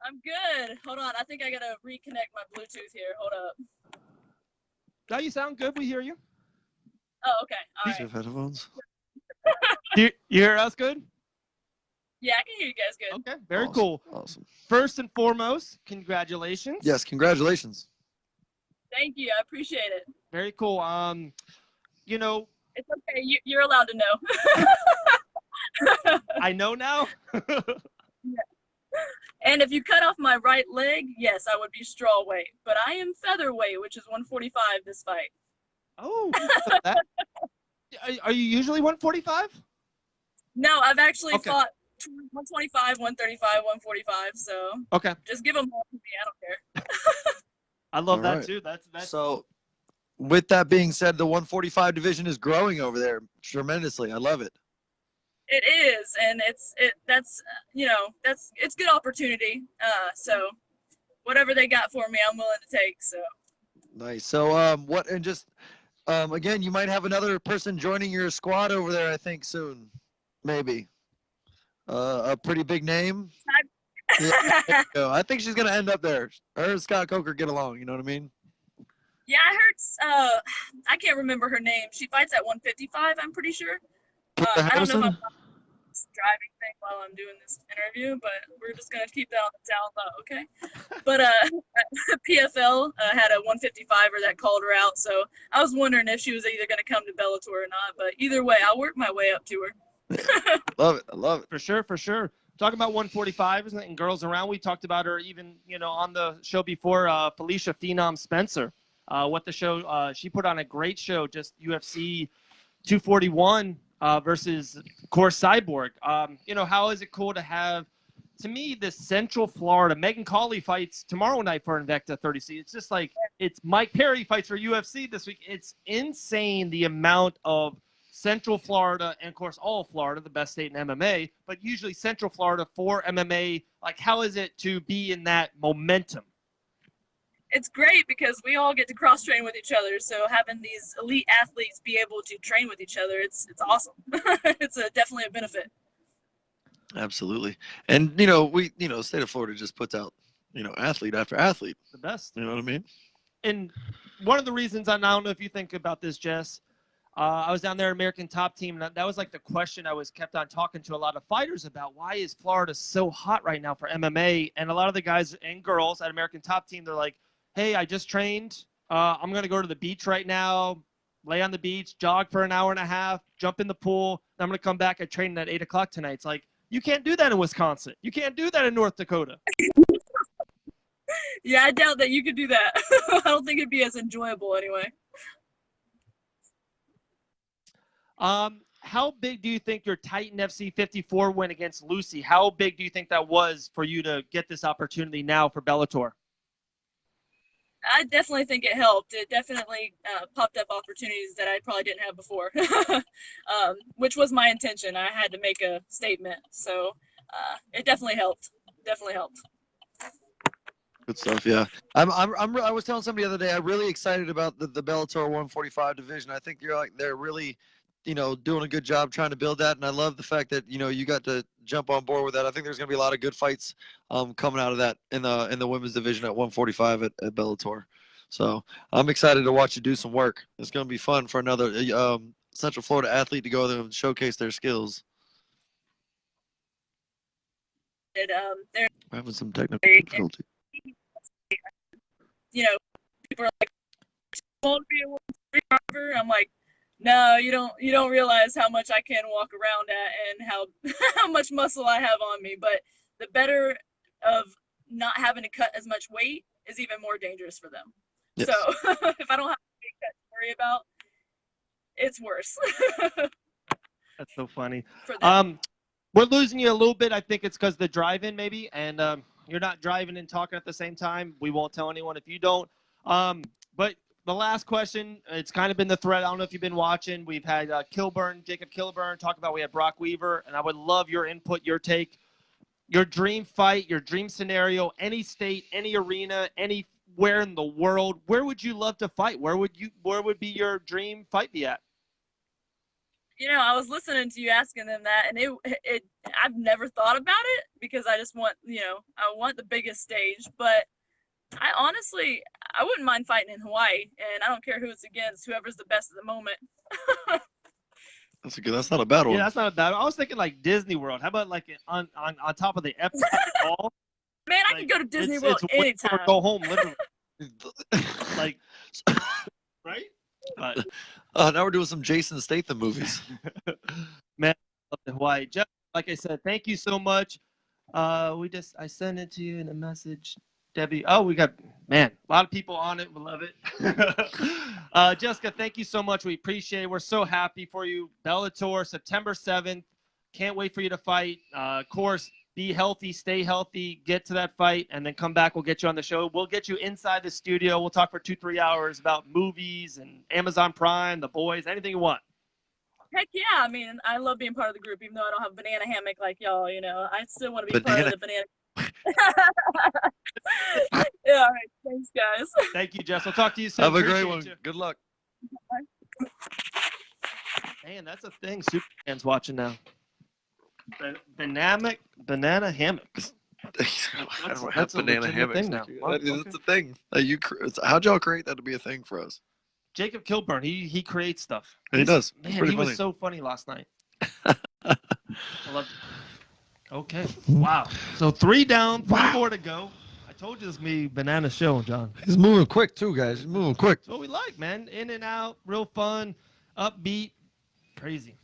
I'm good. Hold on. I think I gotta reconnect my Bluetooth here. Hold up. Now you sound good. We hear you. Oh, okay. All Do you right. have headphones? You hear us good? Yeah, I can hear you guys good. Okay. Very Awesome. cool. Awesome. First and foremost, congratulations. Yes, congratulations. Thank you. I appreciate it. Very cool. You know, It's okay. You're allowed to know. I know now. And if you cut off my right leg, yes, I would be straw weight. But I am featherweight, which is 145 this fight. Oh. Are you usually 145? No, I've actually Okay. fought 125, 135, 145. So Okay. just give them all to me. I don't care. I love All that right. too. That's So, with that being said, the 145 division is growing over there tremendously. I love it. It is, and that's it's good opportunity. So whatever they got for me, I'm willing to take. So Nice. So, again, you might have another person joining your squad over there, I think, soon. Maybe. A pretty big name. Yeah, there you go. I think she's going to end up there. Her and Scott Coker get along, you know what I mean? yeah, I heard. I can't remember her name. She fights at 155. I'm pretty sure. I don't know about this driving thing while I'm doing this interview, but we're just gonna keep that on the down low, okay? But PFL had a 155er that called her out, so I was wondering if she was either gonna come to Bellator or not. But either way, I'll work my way up to her. Love it. I love it. for sure, for sure. Talking about 145 and girls around, we talked about her even, on the show before, Felicia Phenom Spencer. What the show, she put on a great show, just UFC 241 versus, of course, Cyborg. How is it cool to have, to me, this Central Florida, Megan Colley fights tomorrow night for Invicta 30C. It's just like, it's Mike Perry fights for UFC this week. It's insane the amount of Central Florida, and of course, all of Florida, the best state in MMA, but usually Central Florida for MMA. Like, how is it to be in that momentum? It's great because we all get to cross train with each other. So having these elite athletes be able to train with each other, it's awesome. It's definitely a benefit. Absolutely. And, state of Florida just puts out, athlete after athlete. The best. You know what I mean? And one of the reasons, I don't know if you think about this, Jess, I was down there, American Top Team, and that was like the question I was kept on talking to a lot of fighters about. Why is Florida so hot right now for MMA? And a lot of the guys and girls at American Top Team, they're like, hey, I just trained. I'm going to go to the beach right now, lay on the beach, jog for an hour and a half, jump in the pool. Then I'm going to come back and train at 8 o'clock tonight. It's like, you can't do that in Wisconsin. You can't do that in North Dakota. Yeah, I doubt that you could do that. I don't think it'd be as enjoyable anyway. How big do you think your Titan FC 54 win against Lucy, how big do you think that was for you to get this opportunity now for Bellator? I definitely think it helped. It definitely popped up opportunities that I probably didn't have before, which was my intention. I had to make a statement. So it definitely helped. Definitely helped. Good stuff. Yeah. I was telling somebody the other day, I'm really excited about the Bellator 145 division. I think they're really, doing a good job trying to build that. And I love the fact that, you got to jump on board with that. I think there's going to be a lot of good fights coming out of that in the women's division at 145 at Bellator. So I'm excited to watch you do some work. It's going to be fun for another Central Florida athlete to go there and showcase their skills. They're We're having some technical difficulty. people are like, won't be a 145er. I'm like, No, you don't realize how much I can walk around at and how how much muscle I have on me. But the better of not having to cut as much weight is even more dangerous for them. Yes. So if I don't have a big cut to worry about, it's worse That's so funny. for them. We're losing you a little bit. I think it's because the drive-in maybe, and you're not driving and talking at the same time. We won't tell anyone if you don't. But the last question, it's kind of been the thread. I don't know if you've been watching. We've had Jacob Kilburn talk about. We had Brok Weaver, and I would love your input, your take, your dream fight, your dream scenario, any state, any arena, anywhere in the world. Where would you love to fight? Where would be your dream fight be at? I was listening to you asking them that, and I've never thought about it because I just want, I want the biggest stage, but I wouldn't mind fighting in Hawaii, and I don't care who it's against, whoever's the best at the moment. That's not a bad one. Yeah, that's not a bad one. I was thinking like Disney World. How about like on top of the Epcot wall? Man, I could go to Disney World anytime. Go home, literally. Like, right? But now we're doing some Jason Statham movies. man, I love the Hawaii. Jeff, like I said, thank you so much. I sent it to you in a message, Debbie. Oh, we got a lot of people on it. We love it. Jessica, thank you so much. We appreciate it. We're so happy for you. Bellator, September 7th. Can't wait for you to fight. Of course, be healthy, stay healthy, get to that fight, and then come back. We'll get you on the show. We'll get you inside the studio. We'll talk for 2-3 hours about movies and Amazon Prime, The Boys, anything you want. Heck yeah. I mean, I love being part of the group, even though I don't have a banana hammock like y'all, I still want to be part of the banana. Yeah, all right. Thanks, guys. Thank you, Jess. We'll talk to you soon. Have a great Appreciate one. you. Good luck. Man, that's a thing. Superman's watching now. Banana hammock. I don't have That's a banana legitimate hammocks. thing now. Wow, It's a thing. How'd y'all create that to be a thing for us? Jacob Kilburn, he creates stuff. He does. It's Man, pretty he funny. was so funny last night. I loved it. Okay. Wow. So 3 down, 3 more to go. I told you this would be banana show, John. He's moving quick too, guys. He's moving quick. That's what we like, man. In and out, real fun, upbeat, crazy.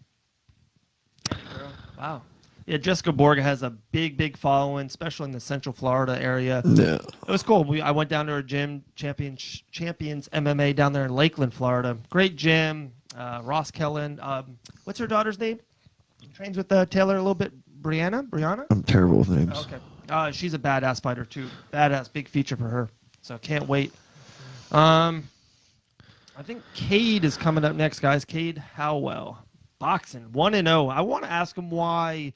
Wow. Yeah, Jessica Borga has a big following, especially in the Central Florida area. Yeah. It was cool. I went down to her gym, Champions MMA, down there in Lakeland, Florida. Great gym. Ross Kellen. What's her daughter's name? Trains with Taylor a little bit. Brianna? I'm terrible with names. Okay. She's a badass fighter, too. Badass. Big feature for her. So can't wait. I think Cade is coming up next, guys. Cade Howell. Boxing. 1-0. I want to ask him why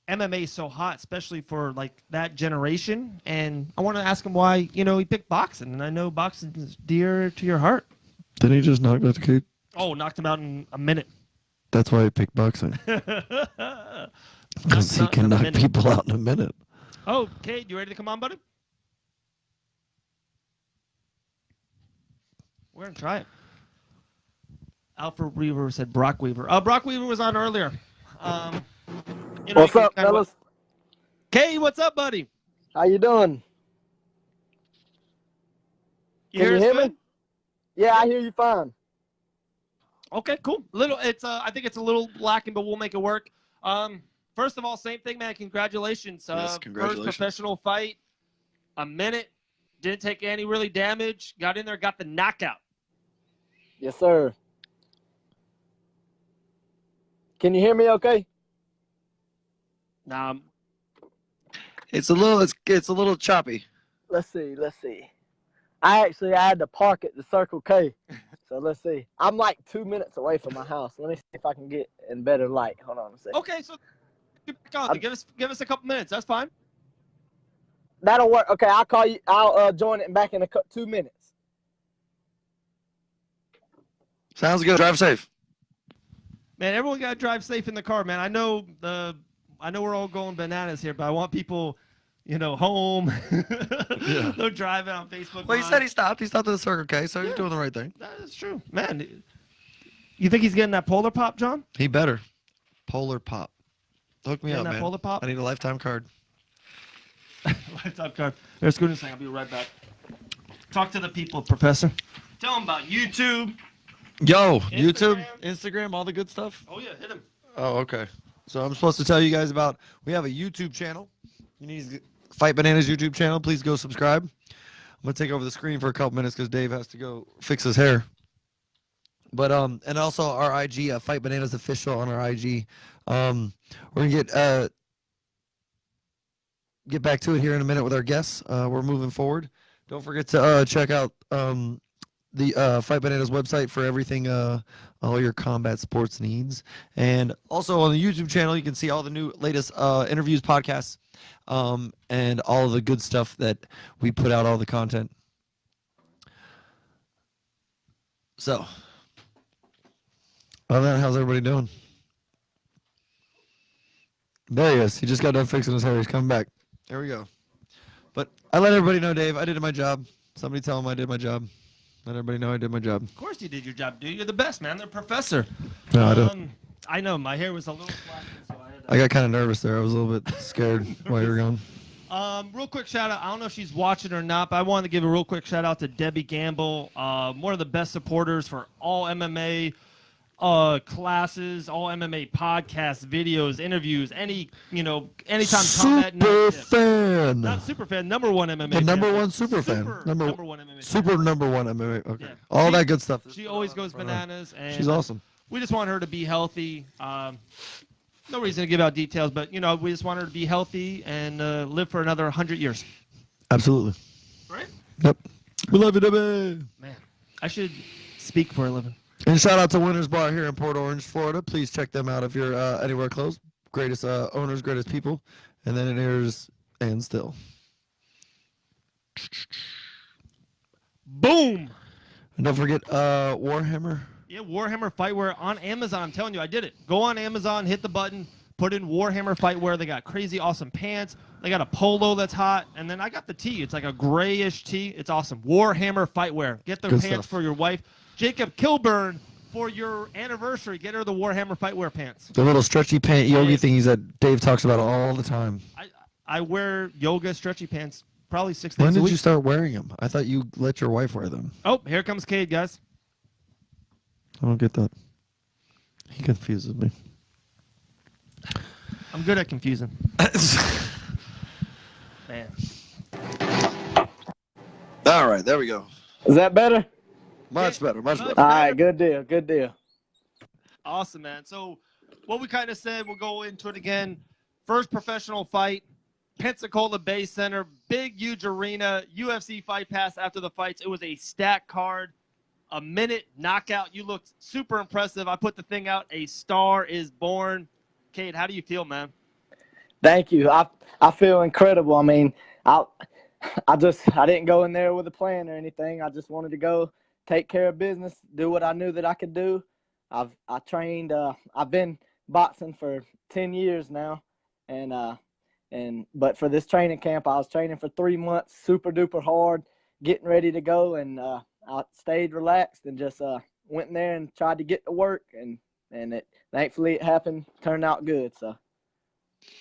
MMA is so hot, especially for like that generation. And I want to ask him why, he picked boxing. And I know boxing is dear to your heart. Didn't he just knock out the kid? Oh, knocked him out in a minute. That's why he picked boxing. Because he can knock people out in a minute. Oh, Cade, you ready to come on, buddy? We're going to try it. Alfred Weaver said Brok Weaver. Brok Weaver was on earlier. What's up, fellas? Cade, what's up, buddy? How you doing? Can you hear me? Yeah, I hear you fine. Okay, cool. I think it's a little lacking, but we'll make it work. First of all, same thing, man. Congratulations. Yes, congratulations. First professional fight. A minute. Didn't take any really damage. Got in there, got the knockout. Yes, sir. Can you hear me okay? It's a little choppy. Let's see. I had to park at the Circle K. So let's see. I'm like 2 minutes away from my house. Let me see if I can get in better light. Hold on a second. Okay, so give us a couple minutes. That's fine. That'll work. Okay, I'll call you. I'll join it back in 2 minutes. Sounds good. Drive safe. Man, everyone got to drive safe in the car, man. I know we're all going bananas here, but I want people, home. Yeah. No driving on Facebook. Well, he said he stopped. He stopped at the Circle K, so he's doing the right thing. That's true, man. You think he's getting that Polar Pop, John? He better. Polar Pop. Hook me up, man. Polar Pop? I need a lifetime card. Lifetime card. There's goodness thing. I'll be right back. Talk to the people, Professor. Tell them about YouTube, Yo, Instagram. YouTube, Instagram, all the good stuff. Oh yeah, hit him. Oh, okay. So I'm supposed to tell you guys about. We have a YouTube channel. You need to Fight Bananas YouTube channel. Please go subscribe. I'm gonna take over the screen for a couple minutes because Dave has to go fix his hair. But and also our IG, Fight Bananas official on our IG. We're gonna get back to it here in a minute with our guests. We're moving forward. Don't forget to check out the Fight Bananas website for everything, all your combat sports needs. And also on the YouTube channel, you can see all the new latest interviews, podcasts, and all of the good stuff that we put out, all the content. So, other than that, how's everybody doing? There he is. He just got done fixing his hair. He's coming back. There we go. But I let everybody know, Dave, I did my job. Somebody tell him I did my job. Let everybody know I did my job. Of course you did your job, dude. You're the best, man. The professor. No, I don't. I know. My hair was a little flat, so I had to... I got kind of nervous there. I was a little bit scared while you were gone. Real quick shout out. I don't know if she's watching or not, but I wanted to give a real quick shout out to Debbie Gamble, one of the best supporters for all MMA classes, all MMA podcasts, videos, interviews, anytime combat. Super fan. Not super fan, number one MMA. The number fan. one super fan. Number one MMA. Super number one MMA. Okay. Yeah. All that good stuff. She always goes bananas, and She's awesome. we just want her to be healthy. No reason to give out details, but we just want her to be healthy and live for another 100 years. Absolutely. Right? Yep. We love you, Debbie. Man, I should speak for a living. And shout out to Winners Bar here in Port Orange, Florida. Please check them out if you're anywhere close. Greatest owners, greatest people. And then it airs and still. Boom. And don't forget Warhammer. Yeah, Warhammer Fightwear on Amazon. I'm telling you, I did it. Go on Amazon, hit the button, put in Warhammer Fightwear. They got crazy awesome pants. They got a polo that's hot. And then I got the tee. It's like a grayish tee. It's awesome. Warhammer Fightwear. Get the Good pants stuff. for your wife. Jacob Kilburn, for your anniversary, get her the Warhammer Fightwear pants. The little stretchy pant yogi thingies that Dave talks about all the time. I wear yoga stretchy pants probably 6 days When a did week. you start wearing them? I thought you let your wife wear them. Oh, here comes Cade, guys. I don't get that. He confuses me. I'm good at confusing. Man. All right, there we go. Is that better? Much better, much better. All right, good deal, good deal. Awesome, man. So what we kind of said, we'll go into it again. First professional fight, Pensacola Bay Center, big, huge arena, UFC Fight Pass after the fights. It was a stacked card, a minute knockout. You looked super impressive. I put the thing out, a star is born. Cade, how do you feel, man? Thank you. I feel incredible. I mean, I didn't go in there with a plan or anything. I just wanted to go take care of business, do what I knew that I could do. I trained. I've been boxing for 10 years now, but for this training camp, I was training for 3 months, super duper hard, getting ready to go, and I stayed relaxed and just went in there and tried to get to work, and it thankfully it happened, turned out good. So.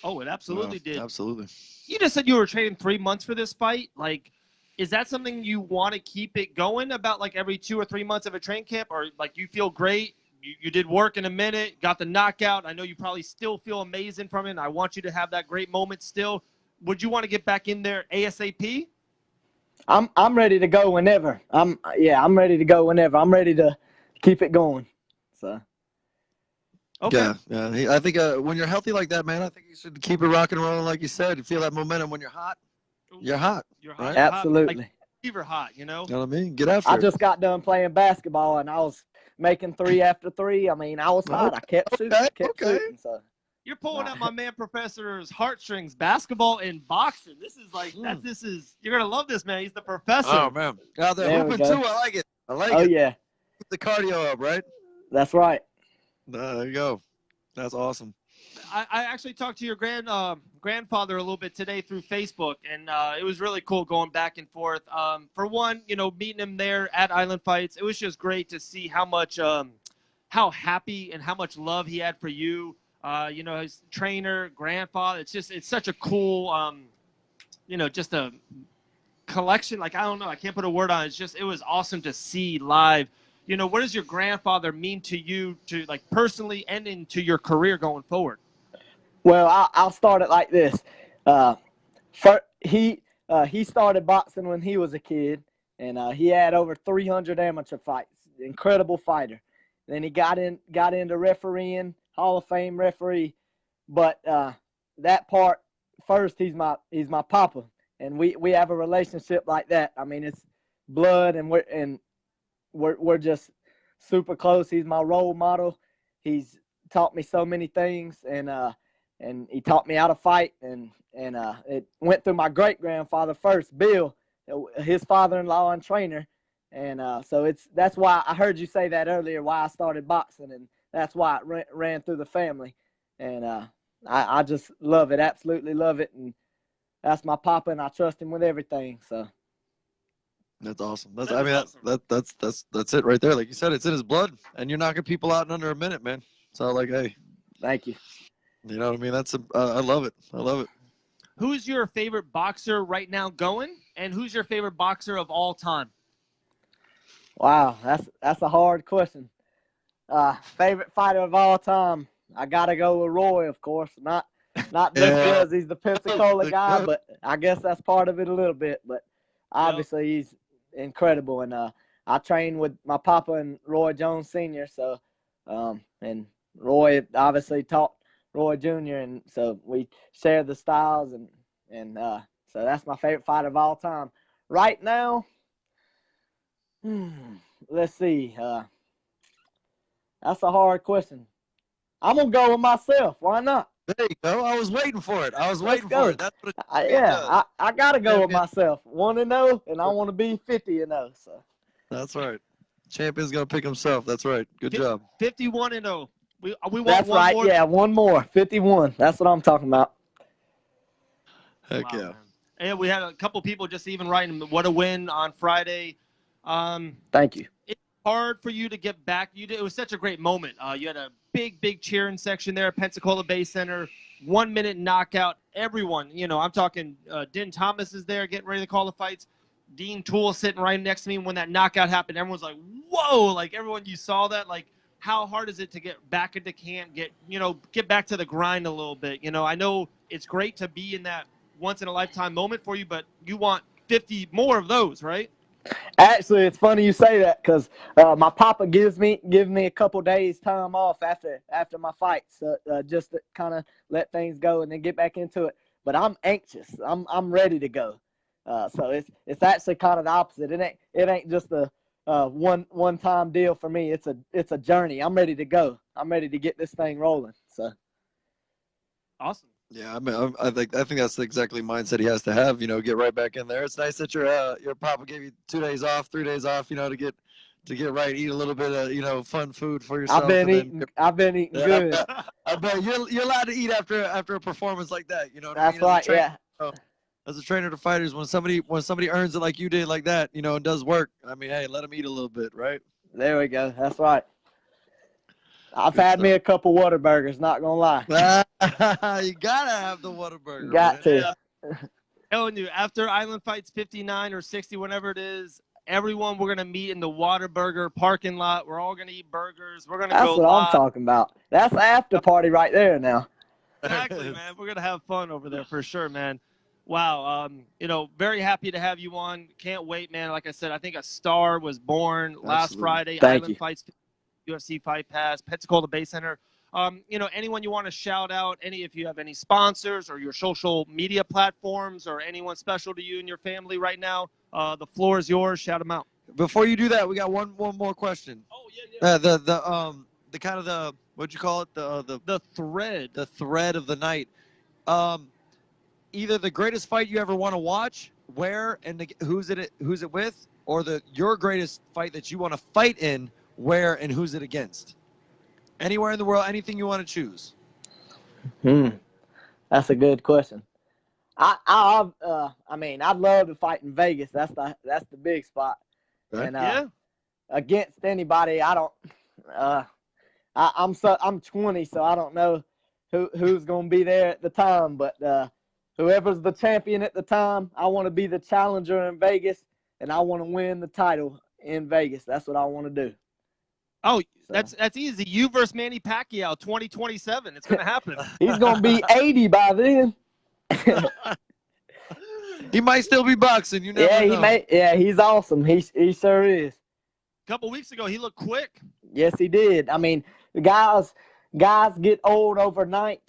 Oh, it absolutely did. Absolutely. You just said you were training 3 months for this fight. Like, is that something you want to keep it going about, like every 2 or 3 months of a training camp, or like you feel great? You did work in a minute, got the knockout. I know you probably still feel amazing from it. And I want you to have that great moment still. Would you want to get back in there ASAP? I'm ready to go whenever. I'm ready to go whenever. I'm ready to keep it going. So. Okay. Yeah. I think when you're healthy like that, man, I think you should keep it rocking and rolling like you said. You feel that momentum when you're hot. You're hot. You're hot. Right? Absolutely. Like fever hot, you know? You know what I mean? Get after I it. just got done playing basketball, and I was making 3 after 3. I mean, I was hot. I kept shooting. Shooting, so. You're pulling out my man Professor's heartstrings, basketball and boxing. This is like you're gonna love this, man. He's the professor. Oh man. Out there There we hooping go. too. I like it. I like Oh it. yeah, Keep the cardio up, right? that's right. There you go. That's awesome. I actually talked to your grandfather a little bit today through Facebook, and it was really cool going back and forth. For one, meeting him there at Island Fights, it was just great to see how much, how happy and how much love he had for you. His trainer, grandfather. It's such a cool, just a collection. Like, I don't know, I can't put a word on it. It was awesome to see live what does your grandfather mean to you, to like personally and into your career going forward? Well, I'll start it like this. He started boxing when he was a kid, and he had over 300 amateur fights. Incredible fighter. Then he got into refereeing, Hall of Fame referee. But that part first, he's my papa, and we have a relationship like that. I mean, it's blood, and we're just super close. He's my role model. He's taught me so many things, and he taught me how to fight, and it went through my great-grandfather first, Bill, his father-in-law and trainer, and so that's why I heard you say that earlier, why I started boxing, and that's why it ran through the family, and I just love it, absolutely love it, and that's my papa, and I trust him with everything. So That's awesome. That's That's it right there. Like you said, it's in his blood, and you're knocking people out in under a minute, man. So like, hey, thank you. you know what I mean? I love it. I love it. Who's your favorite boxer right now going, and who's your favorite boxer of all time? Wow, that's a hard question. Favorite fighter of all time, I gotta go with Roy, of course. Not just because he's the Pensacola guy, but I guess that's part of it a little bit. But obviously he's incredible, and I trained with my papa and Roy Jones Sr. So, and Roy obviously taught Roy Jr. and so we share the styles, and so that's my favorite fighter of all time. Right now, let's see. That's a hard question. I'm gonna go with myself. Why not? There you go. I was waiting for it. That's what I gotta go with myself. 1-0, and I want to be 50-0. So that's right. Champion's gonna pick himself. That's right. Good job. 51-0. We want that's one right. more. Yeah, one more. 51. That's what I'm talking about. Heck Wow, yeah. man. And we had a couple people just even writing, what a win on Friday. Thank you. It's hard for you to get back. It was such a great moment. You had a big cheering section there at Pensacola Bay Center. 1 minute knockout. Everyone, I'm talking Din Thomas is there getting ready to call the fights. Dean Toole sitting right next to me when that knockout happened. Everyone's like, whoa, like everyone, you saw that. Like, how hard is it to get back into camp, get back to the grind a little bit? I know it's great to be in that once-in-a-lifetime moment for you, but you want 50 more of those, right? Actually, it's funny you say that because my papa gives me a couple days time off after my fights, just to kind of let things go and then get back into it. But I'm anxious. I'm ready to go. So it's actually kind of the opposite. It ain't just a one time deal for me. It's a journey. I'm ready to go. I'm ready to get this thing rolling. So awesome. Yeah, I mean, I think that's the exactly mindset he has to have. Get right back in there. It's nice that your papa gave you 2 days off, 3 days off. To get right, eat a little bit of fun food for yourself. I've been eating good. I bet you're allowed to eat after a performance like that. You know what That's I mean? right. Yeah. As a trainer to fighters, when somebody earns it like you did, like that, and does work. I mean, hey, let them eat a little bit, right? There we go. That's right. I've had me a couple Whataburgers, not gonna lie. You gotta have the Whataburger. Got to. Yeah. Telling you, after Island Fights 59 or 60, whenever it is, everyone, we're gonna meet in the Whataburger parking lot. We're all gonna eat burgers. We're gonna That's go what live. I'm talking about. That's the after party right there now. Exactly, man. We're gonna have fun over there for sure, man. Wow. Very happy to have you on. Can't wait, man. Like I said, I think a star was born last Friday. Thank Island you. Fights, UFC Fight Pass, Pensacola Bay Center. Anyone you want to shout out, if you have any sponsors or your social media platforms or anyone special to you and your family right now, the floor is yours. Shout them out. Before you do that, we got one more question. Oh yeah. The kind of the what'd you call it? The thread. The thread of the night. Either the greatest fight you ever want to watch, where and who's it with, or your greatest fight that you want to fight in, where and who's it against. Anywhere in the world, anything you want to choose. That's a good question. I mean, I'd love to fight in Vegas. That's the big spot. Okay. And against anybody, I don't. I'm 20, so I don't know who's gonna be there at the time. But whoever's the champion at the time, I want to be the challenger in Vegas, and I want to win the title in Vegas. That's what I want to do. Oh, So. that's easy. You versus Manny Pacquiao, 2027. It's gonna happen. He's gonna be 80 by then. He might still be boxing. You never Yeah, know. he may. Yeah, he's awesome. He sure is. A couple weeks ago, he looked quick. Yes, he did. I mean, the guys get old overnight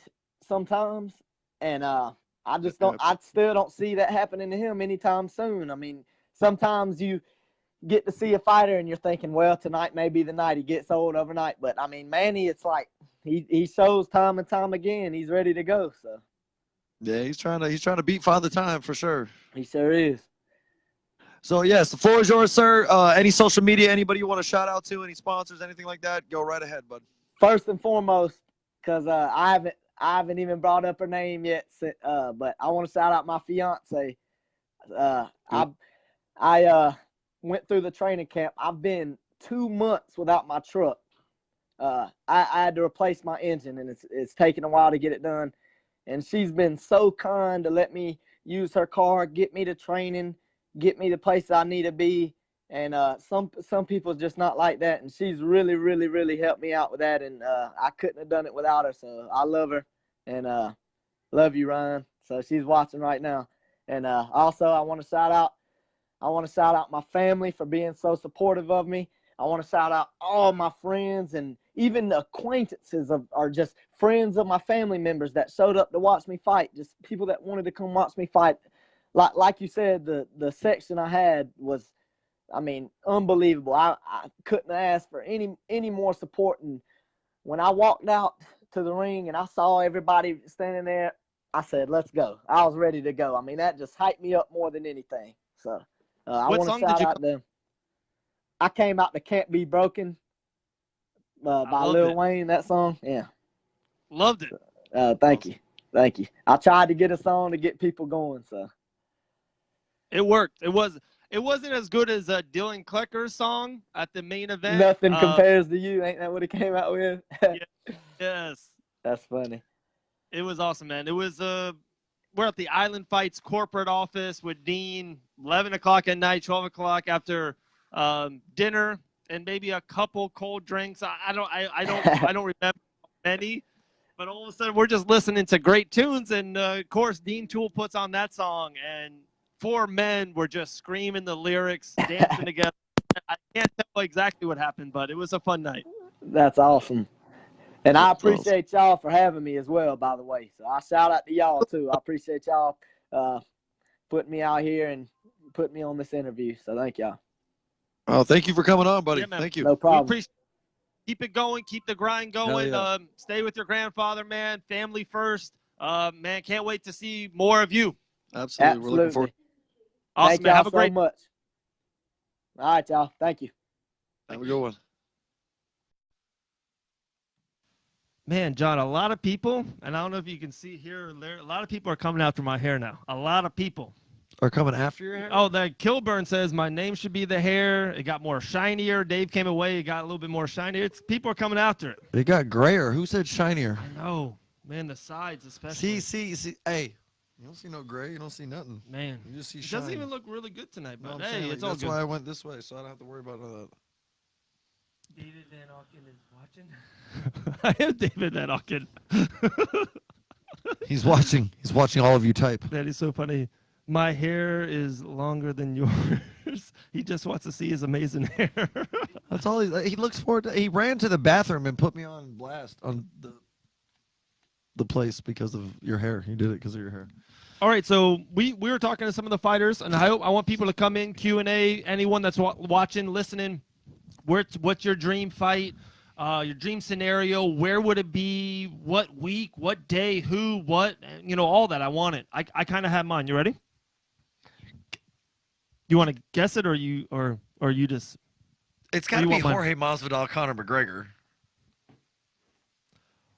sometimes, and I still don't see that happening to him anytime soon. I mean, sometimes you get to see a fighter and you're thinking, well, tonight may be the night he gets old overnight. But I mean, Manny, it's like he shows time and time again he's ready to go. So Yeah, he's trying to beat Father Time for sure. he sure is. So yes, the floor is yours, sir. Any social media, anybody you want to shout out to, any sponsors, anything like that, go right ahead, bud. First and foremost, because I haven't even brought up her name yet, but I want to shout out my fiance. I went through the training camp. I've been 2 months without my truck. I had to replace my engine, and it's taken a while to get it done. And she's been so kind to let me use her car, get me to training, get me the place I need to be. And some people just not like that. And she's really, really, really helped me out with that. And I couldn't have done it without her. So I love her, and love you, Ryan. So she's watching right now. And also I want to shout out my family for being so supportive of me. I want to shout out all my friends and even the acquaintances are just friends of my family members that showed up to watch me fight. Just people that wanted to come watch me fight. Like you said, the section I had was, I mean, unbelievable. I couldn't ask for any more support. And when I walked out to the ring and I saw everybody standing there, I said, let's go. I was ready to go. I mean, that just hyped me up more than anything. So I want to shout out them. I came out to Can't Be Broken by Lil Wayne, that song. Yeah. Loved it. Thank you. Thank you. I tried to get a song to get people going, so. It worked. It wasn't as good as Dylan Klecker's song at the main event. Nothing compares to you. Ain't that what it came out with? Yes. That's funny. It was awesome, man. It was we're at the Island Fights corporate office with Dean, 11 o'clock at night, 12 o'clock after dinner, and maybe a couple cold drinks. I don't remember many, but all of a sudden we're just listening to great tunes, and of course Dean Toole puts on that song, and 4 men were just screaming the lyrics, dancing together. I can't tell exactly what happened, but it was a fun night. That's awesome. And I appreciate y'all for having me as well, by the way. So I shout out to y'all too. I appreciate y'all putting me out here and putting me on this interview. So thank y'all. Oh, thank you for coming on, buddy. Yeah, thank you. No problem. Keep it going. Keep the grind going. Yeah. Stay with your grandfather, man. Family first. Man, can't wait to see more of you. Absolutely. We're looking forward. Awesome, Thank man. y'all Have a great so much. All right, y'all. Thank you. Have a good one. Man, John, a lot of people, and I don't know if you can see here or there, a lot of people are coming after my hair now. A lot of people are coming after your hair. Oh, that Kilburn says my name should be the hair. It got more shinier. Dave came away. It got a little bit more shinier. People are coming after it. It got grayer. Who said shinier? I know. Man, the sides especially. See. Hey, you don't see no gray. You don't see nothing. Man. You just see it shine. doesn't even look really good tonight, but No, hey, it's all good. That's why I went this way, so I don't have to worry about that. David Van Auken is watching. I am David Van Auken. He's watching. He's watching all of you type. That is so funny. My hair is longer than yours. He just wants to see his amazing hair. That's all he looks forward to. He ran to the bathroom and put me on blast on the place because of your hair. He did it because of your hair. All right, so we were talking to some of the fighters, and I want people to come in, Q&A, anyone that's watching, listening. What's your dream fight? Your dream scenario? Where would it be? What week? What day? Who? What? All that. I want it. I kind of have mine. You ready? You want to guess it, or you just? It's got to be Jorge Masvidal, Conor McGregor.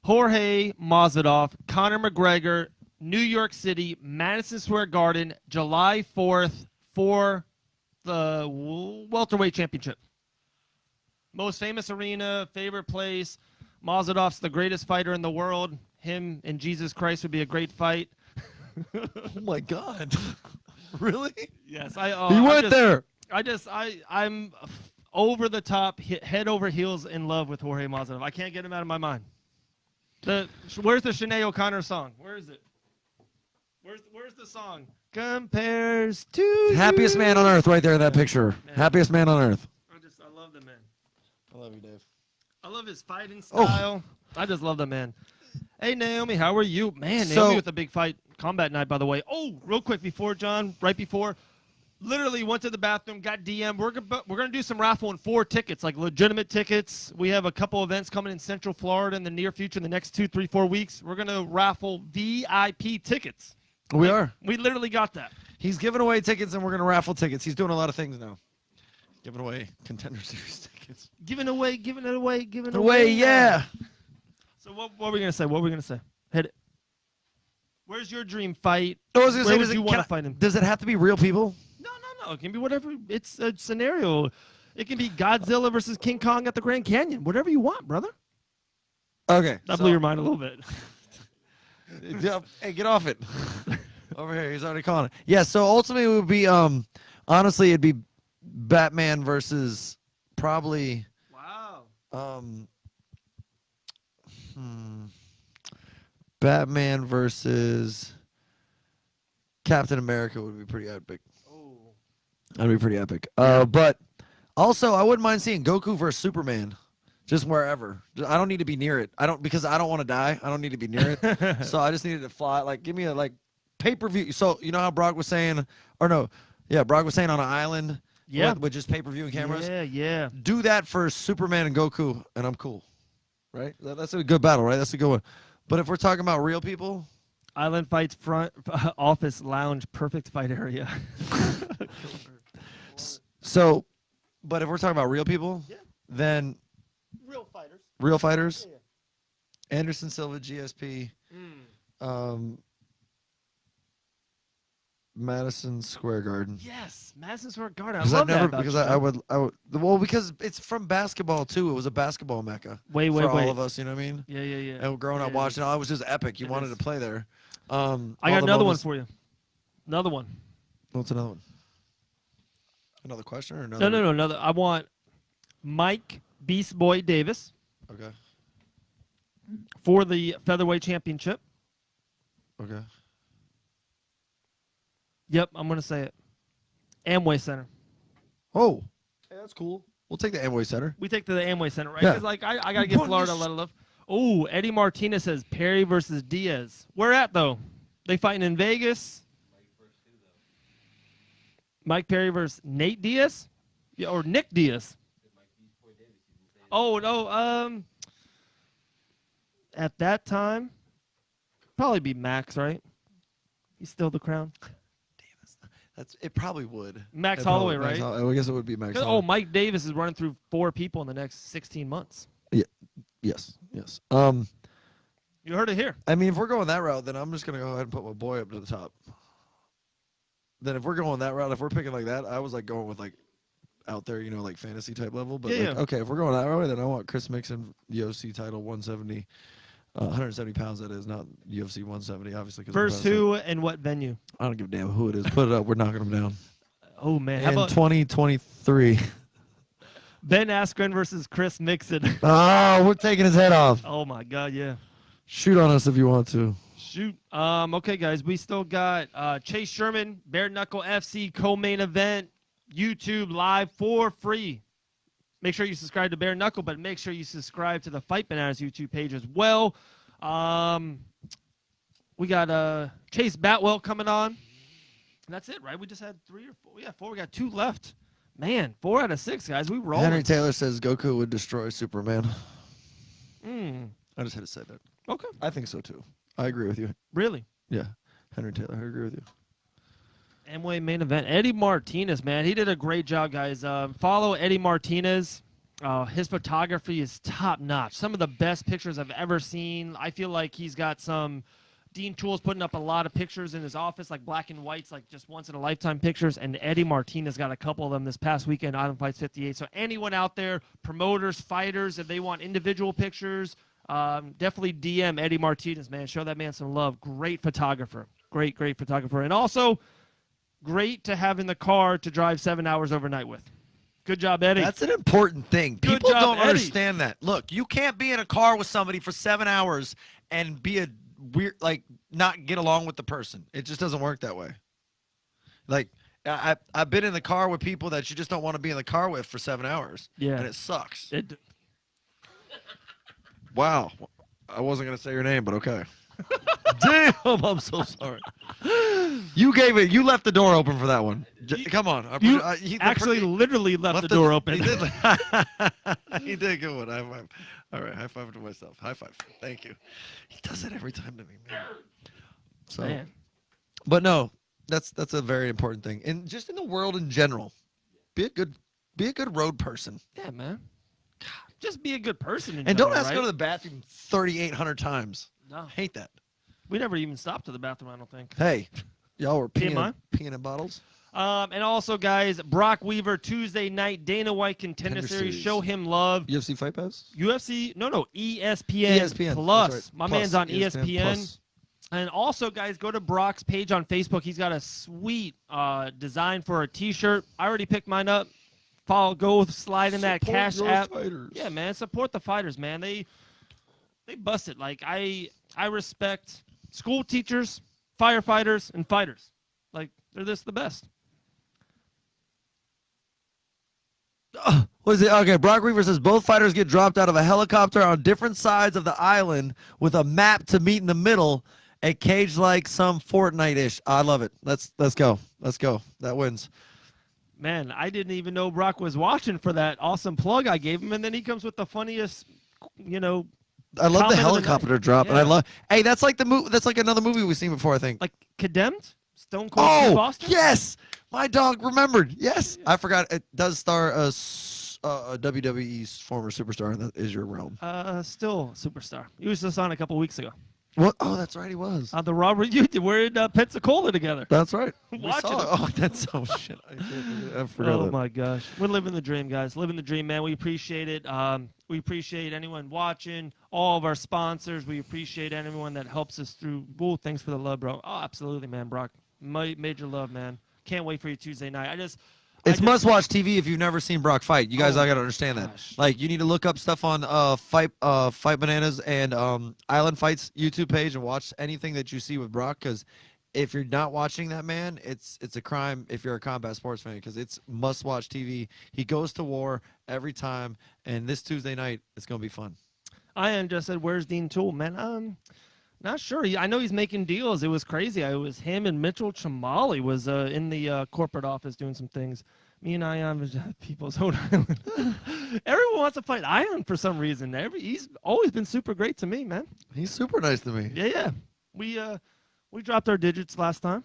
Jorge Masvidal, Conor McGregor, New York City, Madison Square Garden, July 4th for the welterweight championship. Most famous arena, favorite place. Masvidal's the greatest fighter in the world. Him and Jesus Christ would be a great fight. Oh my God. Really? Yes, he went there. I'm over the top, head over heels in love with Jorge Masvidal. I can't get him out of my mind. Where's the Sinead O'Connor song? Where is it? Where's the song? Compares to Happiest you. man on earth, right there in that picture. Man. Happiest man on earth. I love the man. I love you, Dave. I love his fighting style. I just love the man. Hey, Naomi, how are you? Man, So- Naomi with a big fight combat night, by the way. Oh, real quick before, John, right before, literally went to the bathroom, got DM. We're going to do some raffling 4 tickets, like legitimate tickets. We have a couple events coming in Central Florida in the near future, in the next 2, 3, 4 weeks. We're going to raffle VIP tickets. We are. We literally got that. He's giving away tickets, and we're going to raffle tickets. He's doing a lot of things now. Giving away Contender Series tickets. Giving it away. Yeah. So what are we going to say? What are we going to say? Hit it. Where's your dream fight? I was gonna say, Where does would it you want to count- fight him? Does it have to be real people? No. It can be whatever. It's a scenario. It can be Godzilla versus King Kong at the Grand Canyon. Whatever you want, brother. Okay. That blew your mind a little bit. Hey, get off it. Over here, he's already calling it. Yeah, so ultimately it would be, honestly, it'd be Batman versus probably, Wow. Batman versus Captain America would be pretty epic. Oh. That'd be pretty epic. But also, I wouldn't mind seeing Goku versus Superman, just wherever. I don't need to be near it. Because I don't want to die. I don't need to be near it. So I just needed to fly. Like, give me a pay-per-view. So you know how Brok was saying, Brok was saying on an island, Yeah. with just pay-per-view and cameras. Yeah. Do that for Superman and Goku, and I'm cool. Right? That's a good battle, right? That's a good one. But if we're talking about real people, Island Fights front office lounge perfect fight area. so, but if we're talking about real people, Yeah. then Real fighters. real fighters, Yeah. Anderson Silva, GSP, Madison Square Garden. Yes, Madison Square Garden. I Because love that about because you, I man. would well, because it's from basketball too. It was a basketball mecca Wait. for all of us. You know what I mean? Yeah. And growing up Yeah, watching, it was just epic. You It wanted is. to play there. I all got the another one moments- for you. Another one. What's another one? Another question or another? No. Another. I want Mike Beast Boy Davis Okay. for the featherweight championship. Okay. Yep, I'm gonna say it. Amway Center. Oh, hey, that's cool. We'll take the Amway Center. We take to the Amway Center, right? Yeah. Because I gotta give Florida a lot of love. Oh, Eddie Martinez says Perry versus Diaz. Where at though? They fighting in Vegas. Mike Perry versus Nate Diaz, yeah, or Nick Diaz. Oh no. At that time, probably be Max, right? He's still the crown. It probably would. Max It probably- Holloway, right? I guess it would be Max. 'Cause, Holloway. Mike Davis is running through 4 people in the next 16 months. Yes. You heard it here. I mean, if we're going that route, then I'm just gonna go ahead and put my boy up to the top. Then if we're going that route, if we're picking like that, I was like going with like out there, like fantasy type level. But Yeah, like, yeah. okay, if we're going that way, then I want Chris Mixon, UFC title 170, 170 pounds. That is not UFC 170, obviously. First who and what venue? I don't give a damn who it is. Put it up. We're knocking them down. Oh man, how In about 2023. Ben Askren versus Chris Mixon? Oh, we're taking his head off. Oh my God, yeah. Shoot on us if you want to. Shoot. Okay, guys, we still got Chase Sherman, Bare Knuckle FC co-main event, YouTube live for free. Make sure you subscribe to Bare Knuckle, but make sure you subscribe to the Fight Bananas YouTube page as well. We got Chase Batwell coming on. And that's it, right? We just had 3 or 4. Yeah, 4. We got 2 left. Man, 4 out of 6, guys. We rolling. Henry Taylor says Goku would destroy Superman. Mm, I just had to say that. okay. I think so too. I agree with you. Really? Yeah, Henry Taylor. I agree with you. Amway main event. Eddie Martinez, man. He did a great job, guys. Follow Eddie Martinez. His photography is top notch. Some of the best pictures I've ever seen. I feel like he's got some. Dean Toole's putting up a lot of pictures in his office, like black and whites, like just once in a lifetime pictures. And Eddie Martinez got a couple of them this past weekend, Island Fights 58. So anyone out there, promoters, fighters, if they want individual pictures, definitely DM Eddie Martinez, man. Show that man some love. Great photographer. Great photographer. And also, great to have in the car to drive 7 hours overnight with. Good job, Eddie. That's an important thing. Good People job, don't Eddie. understand that. Look, you can't be in a car with somebody for 7 hours and be a weird, like, not get along with the person. It just doesn't work that way. Like, I've been in the car with people that you just don't want to be in the car with for 7 hours. Yeah. And it sucks. It, Wow. I wasn't going to say your name, but okay. Damn, I'm so sorry. You gave it. You left the door open for that one. Come on. you actually literally left the door open. He did. He did. Good one. High five. All right. High five to myself. High five. Thank you. He does it every time to me, man. So, Man. but no, that's a very important thing, and just in the world in general, be a good road person. Yeah, man. Just be a good person. And don't ask right? to go to the bathroom 3,800 times. No. I hate that. We never even stopped to the bathroom, I don't think. Hey, y'all were TMI? peeing in bottles. And also, guys, Brok Weaver, Tuesday night, Dana White Contender Series. Show him love. UFC Fight Pass? UFC, no, ESPN, ESPN. Plus. That's right. My Plus. man's on ESPN. Plus. And also, guys, go to Brock's page on Facebook. He's got a sweet design for a T-shirt. I already picked mine up. Go slide in that Cash App. Fighters. Yeah, man, support the fighters, man. They bust it. Like I respect school teachers, firefighters, and fighters. Like they're just the best. What is it? Okay, Brok Weaver says both fighters get dropped out of a helicopter on different sides of the island with a map to meet in the middle. A cage like some Fortnite-ish. I love it. Let's go. Let's go. That wins. Man, I didn't even know Brock was watching for that awesome plug I gave him, and then he comes with the funniest, I love the comment of the helicopter night. drop, and I Yeah. love. Hey, that's like the movie. That's like another movie we've seen before, I think. like Condemned, Stone Cold Steve Oh, Austin. yes, my dog remembered. Yes, I forgot. It does star a WWE's former superstar, and that is your realm. Still superstar. He was just on a couple weeks ago. What? Oh, that's right, he was. The Robert Union. We're in Pensacola together. That's right. We Watching saw it. it. Oh, that's so shit. I forgot Oh that. my gosh, we're living the dream, guys. Living the dream, man. We appreciate it. We appreciate anyone watching, all of our sponsors. We appreciate anyone that helps us through. Whoa, thanks for the love, bro. Oh, absolutely, man, Brock. Major love, man. Can't wait for you Tuesday night. It's must-watch TV if you've never seen Brock fight. You guys, Oh I gotta understand gosh. that. Like, you need to look up stuff on Fight Bananas and Island Fights YouTube page and watch anything that you see with Brock. Because if you're not watching that man, it's a crime if you're a combat sports fan. Because it's must-watch TV. He goes to war every time, and this Tuesday night it's gonna be fun. Ian just said, "Where's Dean Toole, man?" Not sure. I know he's making deals. It was crazy. It was him and Mitchell Chamali was in the corporate office doing some things. Me and Ion was People's Own Island. Everyone wants to fight Ion for some reason. He's always been super great to me, man. He's super nice to me. Yeah. We dropped our digits last time,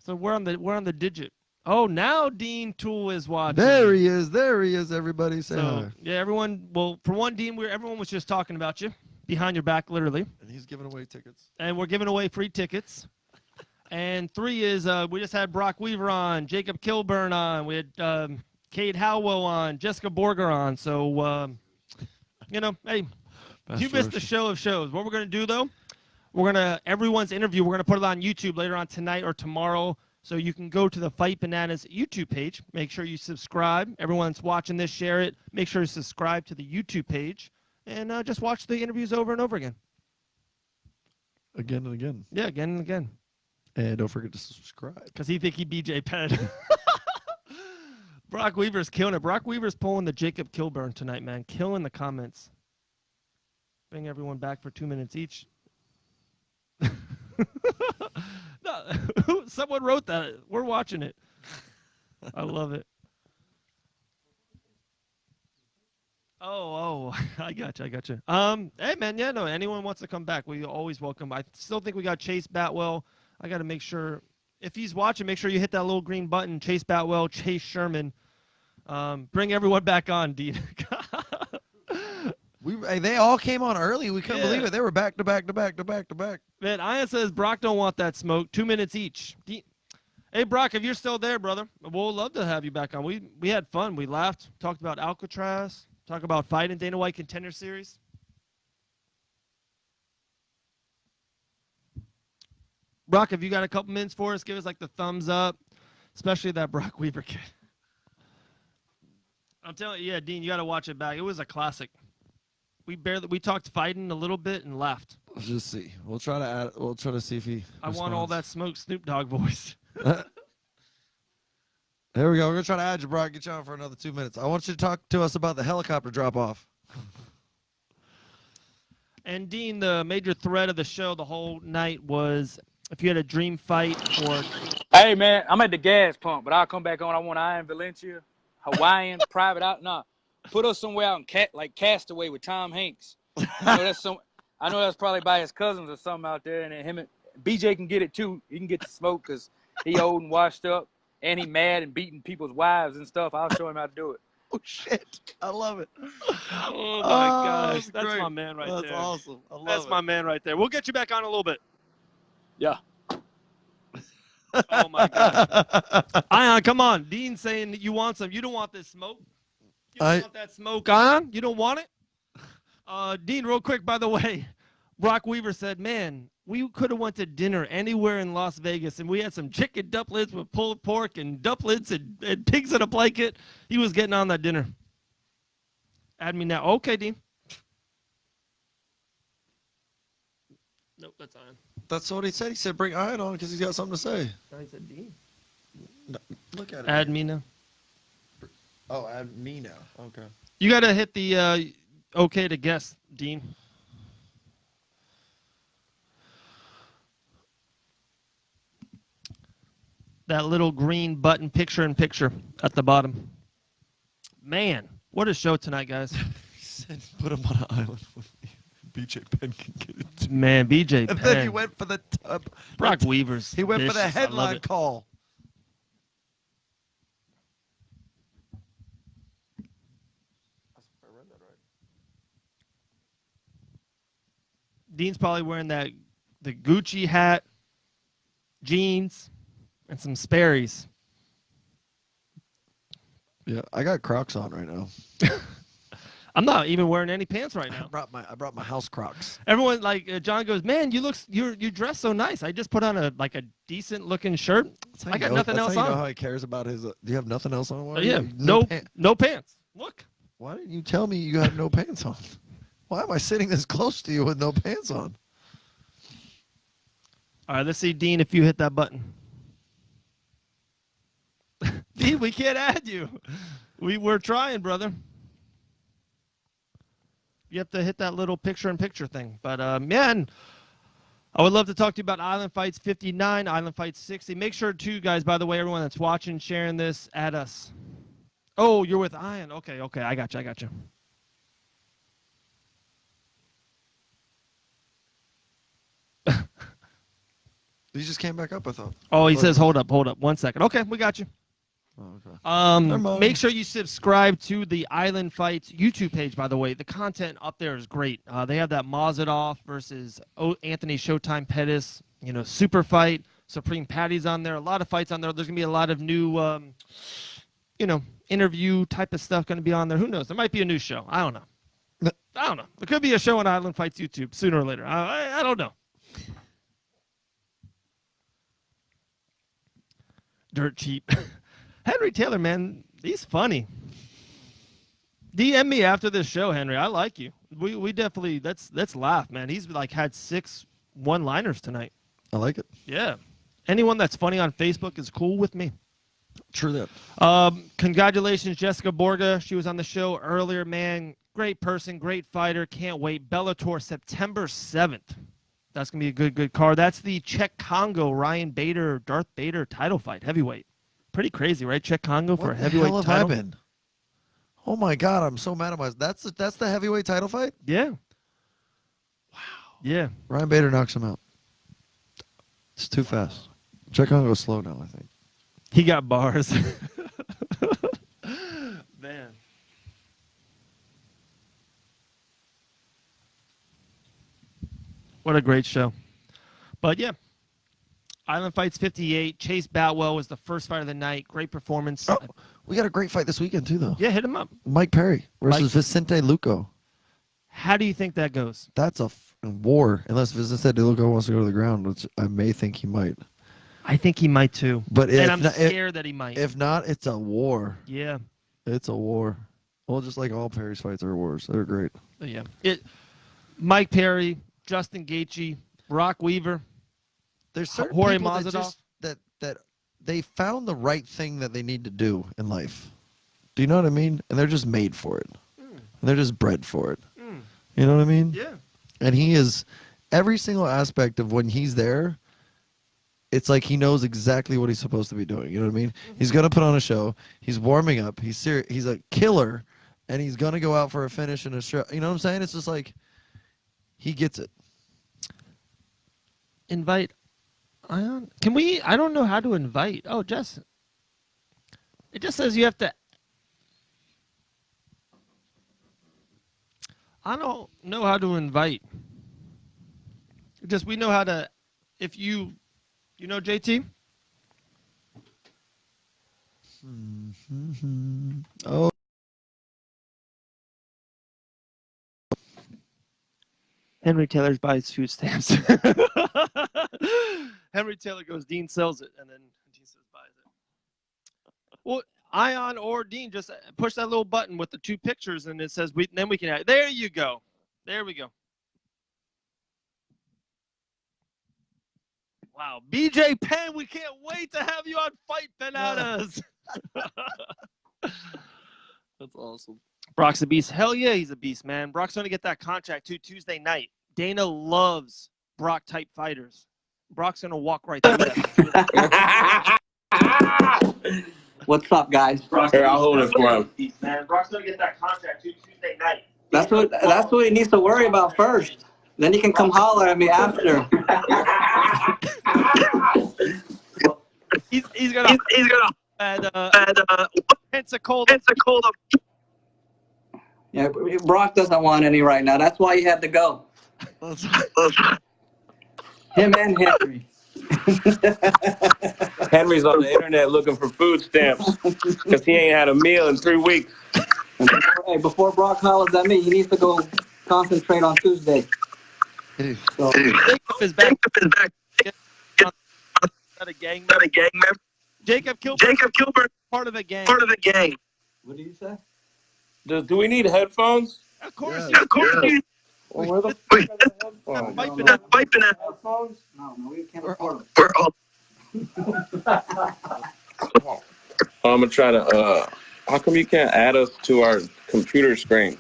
so we're on the digit. Oh, now Dean Toole is watching. There he is. There he is. Everybody say hi. So yeah, everyone. Well, for one, Dean, everyone was just talking about you behind your back, literally. And he's giving away tickets. And we're giving away free tickets. And 3 is we just had Brok Weaver on, Jacob Kilburn on, we had Cade Howell on, Jessica Borga on. So, hey, you missed the show of shows. What we're going to do, though, everyone's interview, we're going to put it on YouTube later on tonight or tomorrow. So you can go to the Fight Bananas YouTube page. Make sure you subscribe. Everyone's watching this, share it. Make sure you subscribe to the YouTube page. And just watch the interviews over and over again. Again and again. Yeah, again and again. And don't forget to subscribe. Because he think he BJ Penn. Brok Weaver's killing it. Brok Weaver's pulling the Jacob Kilburn tonight, man. Killing the comments. Bring everyone back for 2 minutes each. No, someone wrote that. We're watching it. I love it. Oh, I got you. Hey, man, yeah, no, anyone wants to come back, we always welcome. I still think we got Chase Batwell. I got to make sure, if he's watching, make sure you hit that little green button, Chase Batwell, Chase Sherman. Bring everyone back on, Dean. They all came on early. We couldn't Yeah. believe it. They were back to back to back to back to back. Man, Ian says Brock don't want that smoke. 2 minutes each. Hey, Brock, if you're still there, brother, we'll love to have you back on. We had fun. We laughed. Talked about Alcatraz. Talk about fighting Dana White Contender Series. Brock, if you got a couple minutes for us, give us like the thumbs up, especially that Brok Weaver kid. I'm telling you, yeah, Dean, you got to watch it back. It was a classic. We talked fighting a little bit and left. Let's just see. We'll try to see if he. I want all that smoke Snoop Dogg voice. Here we go. We're gonna try to add you, Brock. Get you on for another 2 minutes. I want you to talk to us about the helicopter drop off. And Dean, the major thread of the show the whole night was if you had a dream fight or. Hey, man, I'm at the gas pump, but I'll come back on. I want Iron Valencia, Hawaiian, private out. Nah, put us somewhere out in like Castaway with Tom Hanks. I know that's probably by his cousins or something out there, and then him and BJ can get it too. He can get the smoke because he old and washed up, and he mad and beating people's wives and stuff. I'll show him how to do it. Oh shit! I love it. Oh my gosh, that's great. my man right there. That's awesome. I love That's it. my man right there. We'll get you back on a little bit. Yeah. Oh my god. Ion, come on. Dean's saying that you want some. You don't want this smoke. You don't want that smoke, Ion. You don't want it. Dean, real quick, by the way, Brok Weaver said, "Man, we could have went to dinner anywhere in Las Vegas, and we had some chicken dumplings with pulled pork and dumplings and pigs in a blanket." He was getting on that dinner. Add me now. Okay, Dean. Nope, that's Ion. That's what he said. He said bring Iron on because he's got something to say. No, he said Dean. No, look at it. Add me now. Oh, add me now. Okay. You got to hit the okay to guess, Dean. That little green button picture-in-picture at the bottom. Man, what a show tonight, guys. He said put him on an island with me. BJ Penn can get it too. Man, BJ And Penn. then he went for the Brok Weaver's He went for the vicious. I love headline it. call. Dean's probably wearing the Gucci hat, jeans, and some Sperry's. Yeah, I got Crocs on right now. I'm not even wearing any pants right now. I brought my house Crocs. Everyone John goes, "Man, you dress so nice." I just put on a decent looking shirt. I got nothing else You know on. how he cares about his. Do you have nothing else on? Why Yeah, you- no pants. Look. Why didn't you tell me you have no pants on? Why am I sitting this close to you with no pants on? All right, let's see, Dean, if you hit that button. Dean, we can't add you. We're trying, brother. You have to hit that little picture-in-picture thing. But, man, I would love to talk to you about Island Fights 59, Island Fights 60. Make sure, too, guys, by the way, everyone that's watching, sharing this, add us. Oh, you're with Ian. Okay, I got you. He just came back up, I thought. Oh, he says, hold up. 1 second. Okay, we got you. Oh, okay. Never mind. Make sure you subscribe to the Island Fights YouTube page, by the way. The content up there is great. They have that Mazadov versus Anthony Showtime Pettis, super fight. Supreme Patty's on there. A lot of fights on there. There's going to be a lot of new, interview type of stuff going to be on there. Who knows? There might be a new show. I don't know. There could be a show on Island Fights YouTube sooner or later. I don't know. Dirt cheap. Henry Taylor, man, he's funny. DM me after this show, Henry. I like you. We definitely let's laugh, man. He's had 6 one-liners tonight. I like it. Yeah. Anyone that's funny on Facebook is cool with me. True that. Congratulations, Jessica Borga. She was on the show earlier, man. Great person, great fighter. Can't wait. Bellator September 7th. That's going to be a good card. That's the Czech Congo, Ryan Bader, Darth Bader title fight, heavyweight. Pretty crazy, right? Czech Congo for a heavyweight What the title. hell have I been? Oh, my God. I'm so mad at myself. That's the heavyweight title fight? Yeah. Wow. Yeah. Ryan Bader knocks him out. It's too fast. Check on go slow now, I think. He got bars. Man. What a great show. But, yeah. Island Fights 58. Chase Batwell was the first fight of the night. Great performance. Oh, we got a great fight this weekend, too, though. Yeah, hit him up. Mike Perry versus Vicente Luco. How do you think that goes? That's a war, unless Vicente Luco wants to go to the ground, which I may think he might. I think he might, too. But and I'm scared that he might. If not, it's a war. Yeah. It's a war. Well, just like all Perry's fights are wars. They're great. Yeah. Mike Perry, Justin Gaethje, Brok Weaver. There's certain Jorge people that Masvidal. just that they found the right thing that they need to do in life. Do you know what I mean? And they're just made for it. And they're just bred for it. You know what I mean? Yeah. And he is every single aspect of when he's there. It's like he knows exactly what he's supposed to be doing. You know what I mean? He's gonna put on a show. He's warming up. He's serious. He's a killer, and he's gonna go out for a finish in a show. You know what I'm saying? It's just like he gets it. Invite Ion. Can we? I don't know how to invite. Oh, Jess. It just says you have to. I don't know how to invite. Just we know how to. If you know JT. Oh. Henry Taylor buys food stamps. Henry Taylor goes, Dean sells it, and then Dean says buys it. Well, Ion or Dean, just push that little button with the 2 pictures, and it says then we can add. There you go. There we go. Wow, BJ Penn, we can't wait to have you on Fight Bananas. That's awesome. Brock's a beast. Hell yeah, he's a beast, man. Brock's going to get that contract too Tuesday night. Dana loves Brock type fighters. Brock's going to walk right through that. What's up, guys? Here, I'll hold it for him. Man, Brock's going to get that contract too Tuesday night. That's what he needs to worry about first. Then he can come holler at me after. He's gonna Pensacola. Yeah, Brock doesn't want any right now. That's why he had to go. Him and Henry. Henry's on the internet looking for food stamps because he ain't had a meal in 3 weeks. Hey, before Brock hollers at me, he needs to go concentrate on Tuesday. So, Jacob is back. Not a gang member. Jacob Kilburn. Part of a gang. what do you say? Do we need headphones? Of course. Yeah. Of course. Well, where the fuck are the headphones? Headphones? No, we can't afford them. I'm gonna try to. How come you can't add us to our computer screen?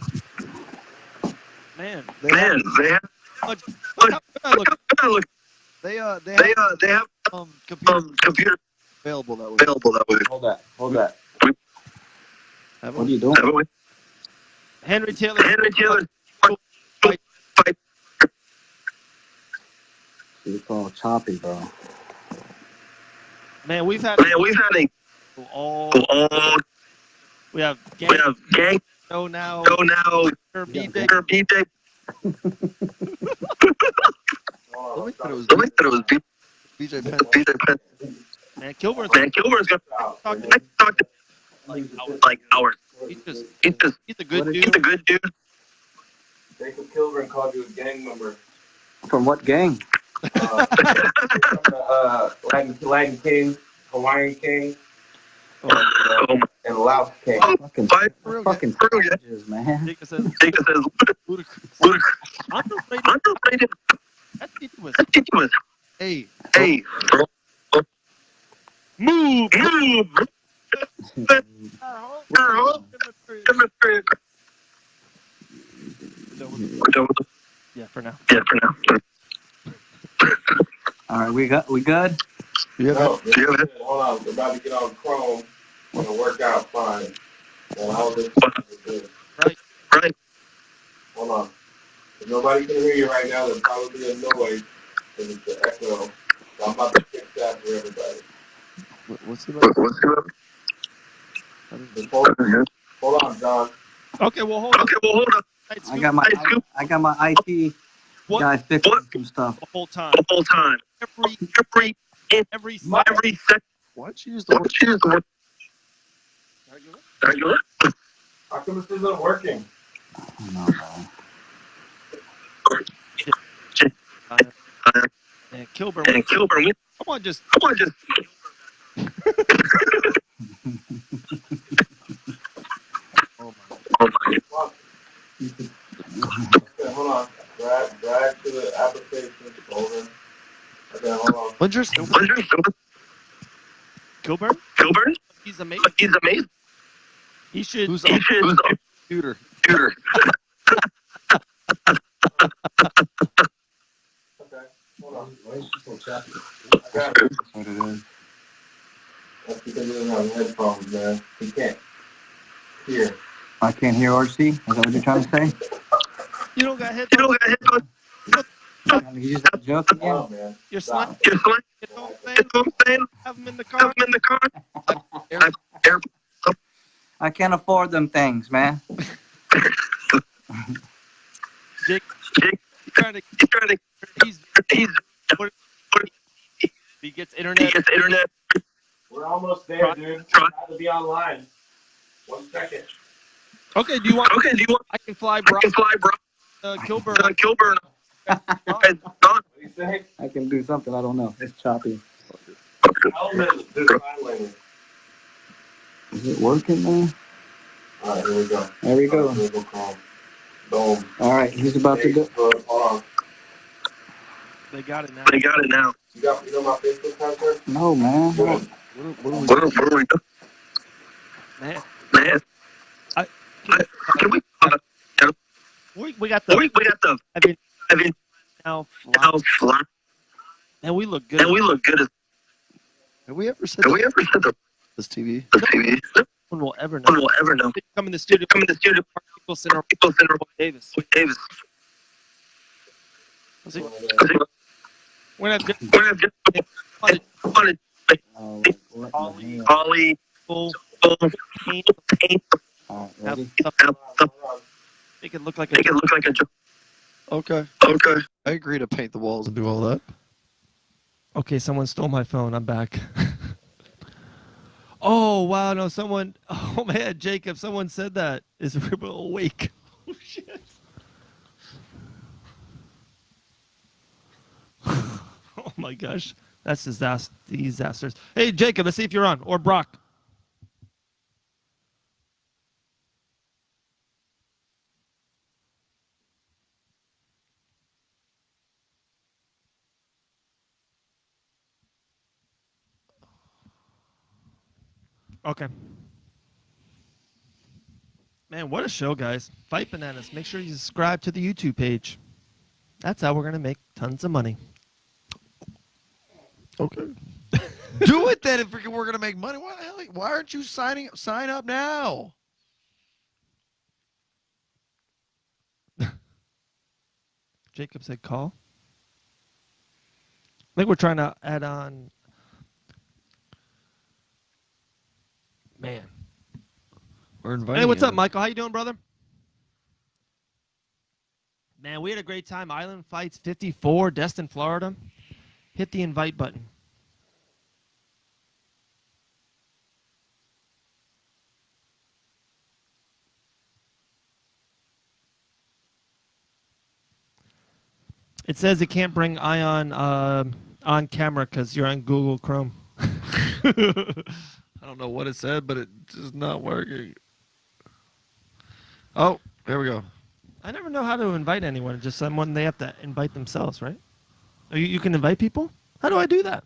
Man. They have computer available that way. Hold that. What are you doing? Henry Taylor. It's all choppy, bro. Man, we've had all. We have gang. Show now. BJ. Let me thought it was BJ Penn. Man, Kilburn's gonna talk to like hours. He's a good dude. Jacob Kilburn called you a gang member. From what gang? Latin King, Hawaiian King, and Laos King. Fucking savages, man. Jacob says ludicrous. Underrated. That's ridiculous. Hey, Move. Yeah, for now. All right, we good? yeah, Hold on, we're about to get on Chrome. Gonna work out fine. And all this is good. Right. Hold on. If nobody can hear you right now, there's probably a noise because it's the echo. So I'm about to fix that for everybody. what's it about? Just hold on, John. Okay, well hold on. I got my IT guy fixing some stuff. The whole time. Every second. Why'd you use the word? How come this isn't working? No, And Kilburn. Come on, just. Oh my Okay, hold on. Drag to the application. Over. Okay, hold on. When's your Kilburn? Kilburn? He's amazing. He's amazing. He should. who's on the computer? Computer. Okay, hold on. I got it. That's what it is. That's because he doesn't have headphones, man. He can't hear. I can't hear RC. Is that what you're trying to say? You don't got headphones. You don't got headphones. You use that joke again? Oh, man. You're Stop. slime. You're fine. You know what I'm You saying? know what I'm saying? Have them in the Have car. them in the car. I can't afford them things, man. Jake, Jake, he's trying to. he's He gets he internet. gets internet. We're almost there, dude. Try to be online. 1 second. Okay. Do you want? Okay, do you want? I can fly, I bro. can fly, bro. Kilburn. Kilburn. What do you say? I can do something. I don't know. It's choppy. Tell them there's sign language. Is it working now? All right, here we go. There we go. Here we go, Chrome. Boom. All right, he's about to do. Facebook. Hold on. They got it now. They got it now. You know my Facebook password? No, man. Good. What are we What are we doing? Man, Man, can we? we got the. We got the. I mean, now fly. And we look good. And we look good. have we ever said Have we ever said this TV? the TV? No one will ever No one know. will ever know. Come in the studio. Come in the studio. People sit around People sit around Davis. with Davis. We're not just We're not just wanted Oh, what Ollie. the hell? Ollie. people paint, Paint. All right, have ready? stuff, make it look like a Make it look like a joke. Okay. Okay. I agree to paint the walls and do all that. Okay, someone stole my phone. I'm back. Oh, wow. No, someone. Oh, man, Jacob, someone said that. Is Ribble awake? Oh, shit. Oh, my gosh. That's disasters. Hey, Jacob, let's see if you're on. Or Brok. Okay. Man, what a show, guys. Fight Bananas. Make sure you subscribe to the YouTube page. That's how we're going to make tons of money. Okay. Do it then if we're gonna make money. Why the hell? Why aren't you sign up now? Jacob said call. I think we're trying to add on. Man. We're inviting. Hey, what's you. up, Michael? How you doing, brother? Man, we had a great time. Island Fights 54, Destin, Florida. Hit the invite button. It says it can't bring Ion on camera because you're on Google Chrome. I don't know what it said, but it's just not working. Oh, there we go. I never know how to invite anyone. Just someone they have to invite themselves, right? Oh, you can invite people? How do I do that?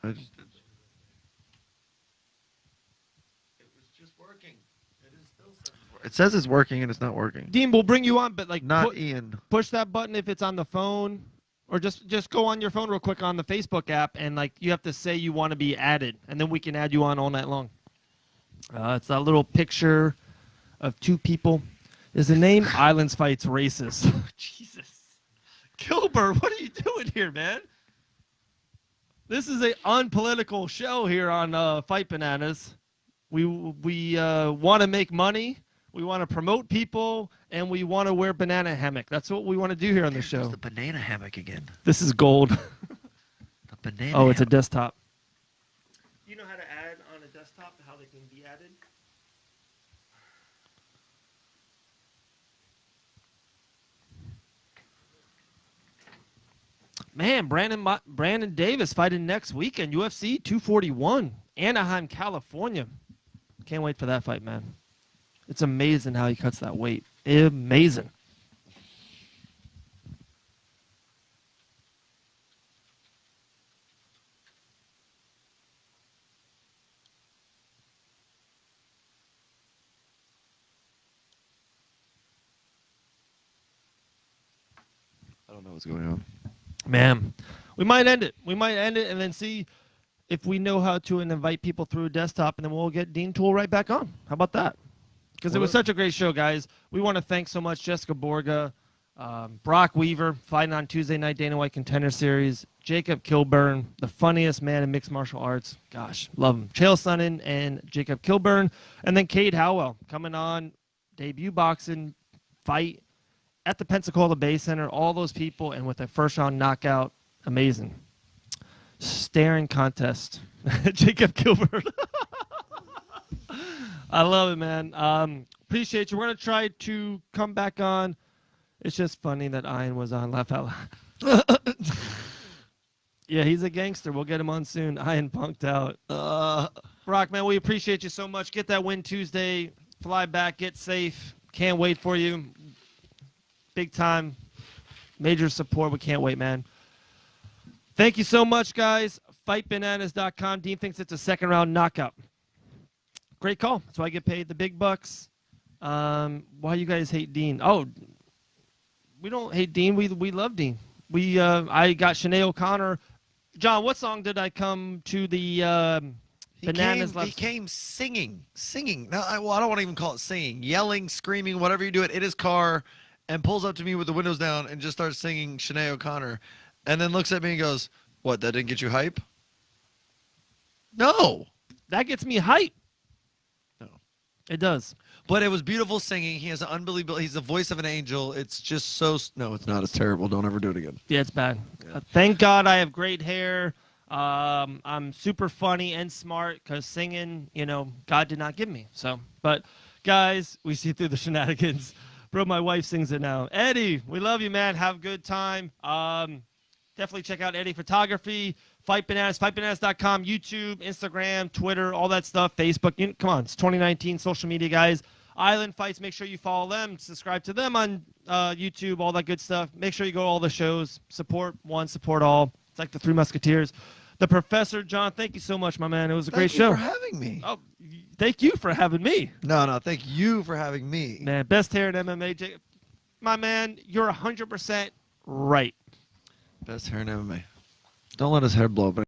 It was just working. It says it's working and it's not working. Dean, we'll bring you on, but like Not Ian. push that button if it's on the phone, or just go on your phone real quick on the Facebook app, and like you have to say you want to be added, and then we can add you on all night long. It's that little picture of two people. Is the name Islands Fights Racist? Jesus, Kilburn, what are you doing here, man? This is a unpolitical show here on Fight Bananas. We want to make money. We want to promote people, and we want to wear banana hammock. That's what we want to do here on the show. The banana hammock again. This is gold. The banana. Oh, it's a hammock. desktop. You know how to add on a desktop, how they can be added? Man, Brandon Davis fighting next weekend, UFC 241, Anaheim, California. Can't wait for that fight, man. It's amazing how he cuts that weight. Amazing. I don't know what's going on. Man, we might end it. We might end it and then see if we know how to invite people through a desktop, and then we'll get Dean Tool right back on. How about that? Because it was such a great show, guys. We want to thank so much Jessica Borga, Brok Weaver, fighting on Tuesday night Dana White Contender Series, Jacob Kilburn, the funniest man in mixed martial arts. Gosh, love him. Chael Sonnen and Jacob Kilburn. And then Cade Howell coming on, debut boxing fight at the Pensacola Bay Center. All those people, and with a first-round knockout. Amazing. Staring contest. Jacob Kilburn. I love it, man. Appreciate you. We're going to try to come back on. It's just funny that Ian was on Laugh Out Loud. Yeah, he's a gangster. We'll get him on soon. Ian punked out. Brock, man, we appreciate you so much. Get that win Tuesday. Fly back. Get safe. Can't wait for you. Big time. Major support. We can't wait, man. Thank you so much, guys. FightBananas.com. Dean thinks it's a second-round knockout. Great call. That's why I get paid the big bucks. Why you guys hate Dean? Oh, we don't hate Dean. We love Dean. I got Sinead O'Connor. John, what song did I come to the Bananas? He came singing. No, I don't want to even call it singing. Yelling, screaming, whatever you do it in his car, and pulls up to me with the windows down and just starts singing Sinead O'Connor, and then looks at me and goes, "What? That didn't get you hype?" No, that gets me hype. No, it does. But it was beautiful singing. He has an unbelievable. He's the voice of an angel. It's just so. No, it's not. It's terrible. Don't ever do it again. Yeah, it's bad. Yeah. Thank God I have great hair. I'm super funny and smart because singing, God did not give me. So, but guys, we see through the shenanigans. Bro, my wife sings it now. Eddie, we love you, man. Have a good time. Definitely check out Eddie Photography, Fight Bananas, FightBananas.com, YouTube, Instagram, Twitter, all that stuff, Facebook. Come on, it's 2019, social media, guys. Island Fights, make sure you follow them, subscribe to them on YouTube, all that good stuff. Make sure you go to all the shows. Support one, support all. It's like the Three Musketeers. The Professor, John, thank you so much, my man. It was a great show. Thank you for having me. Oh, thank you for having me. No, thank you for having me. Man, best hair in MMA. Jacob. My man, you're 100% right. Best hair in MMA. Don't let his hair blow up.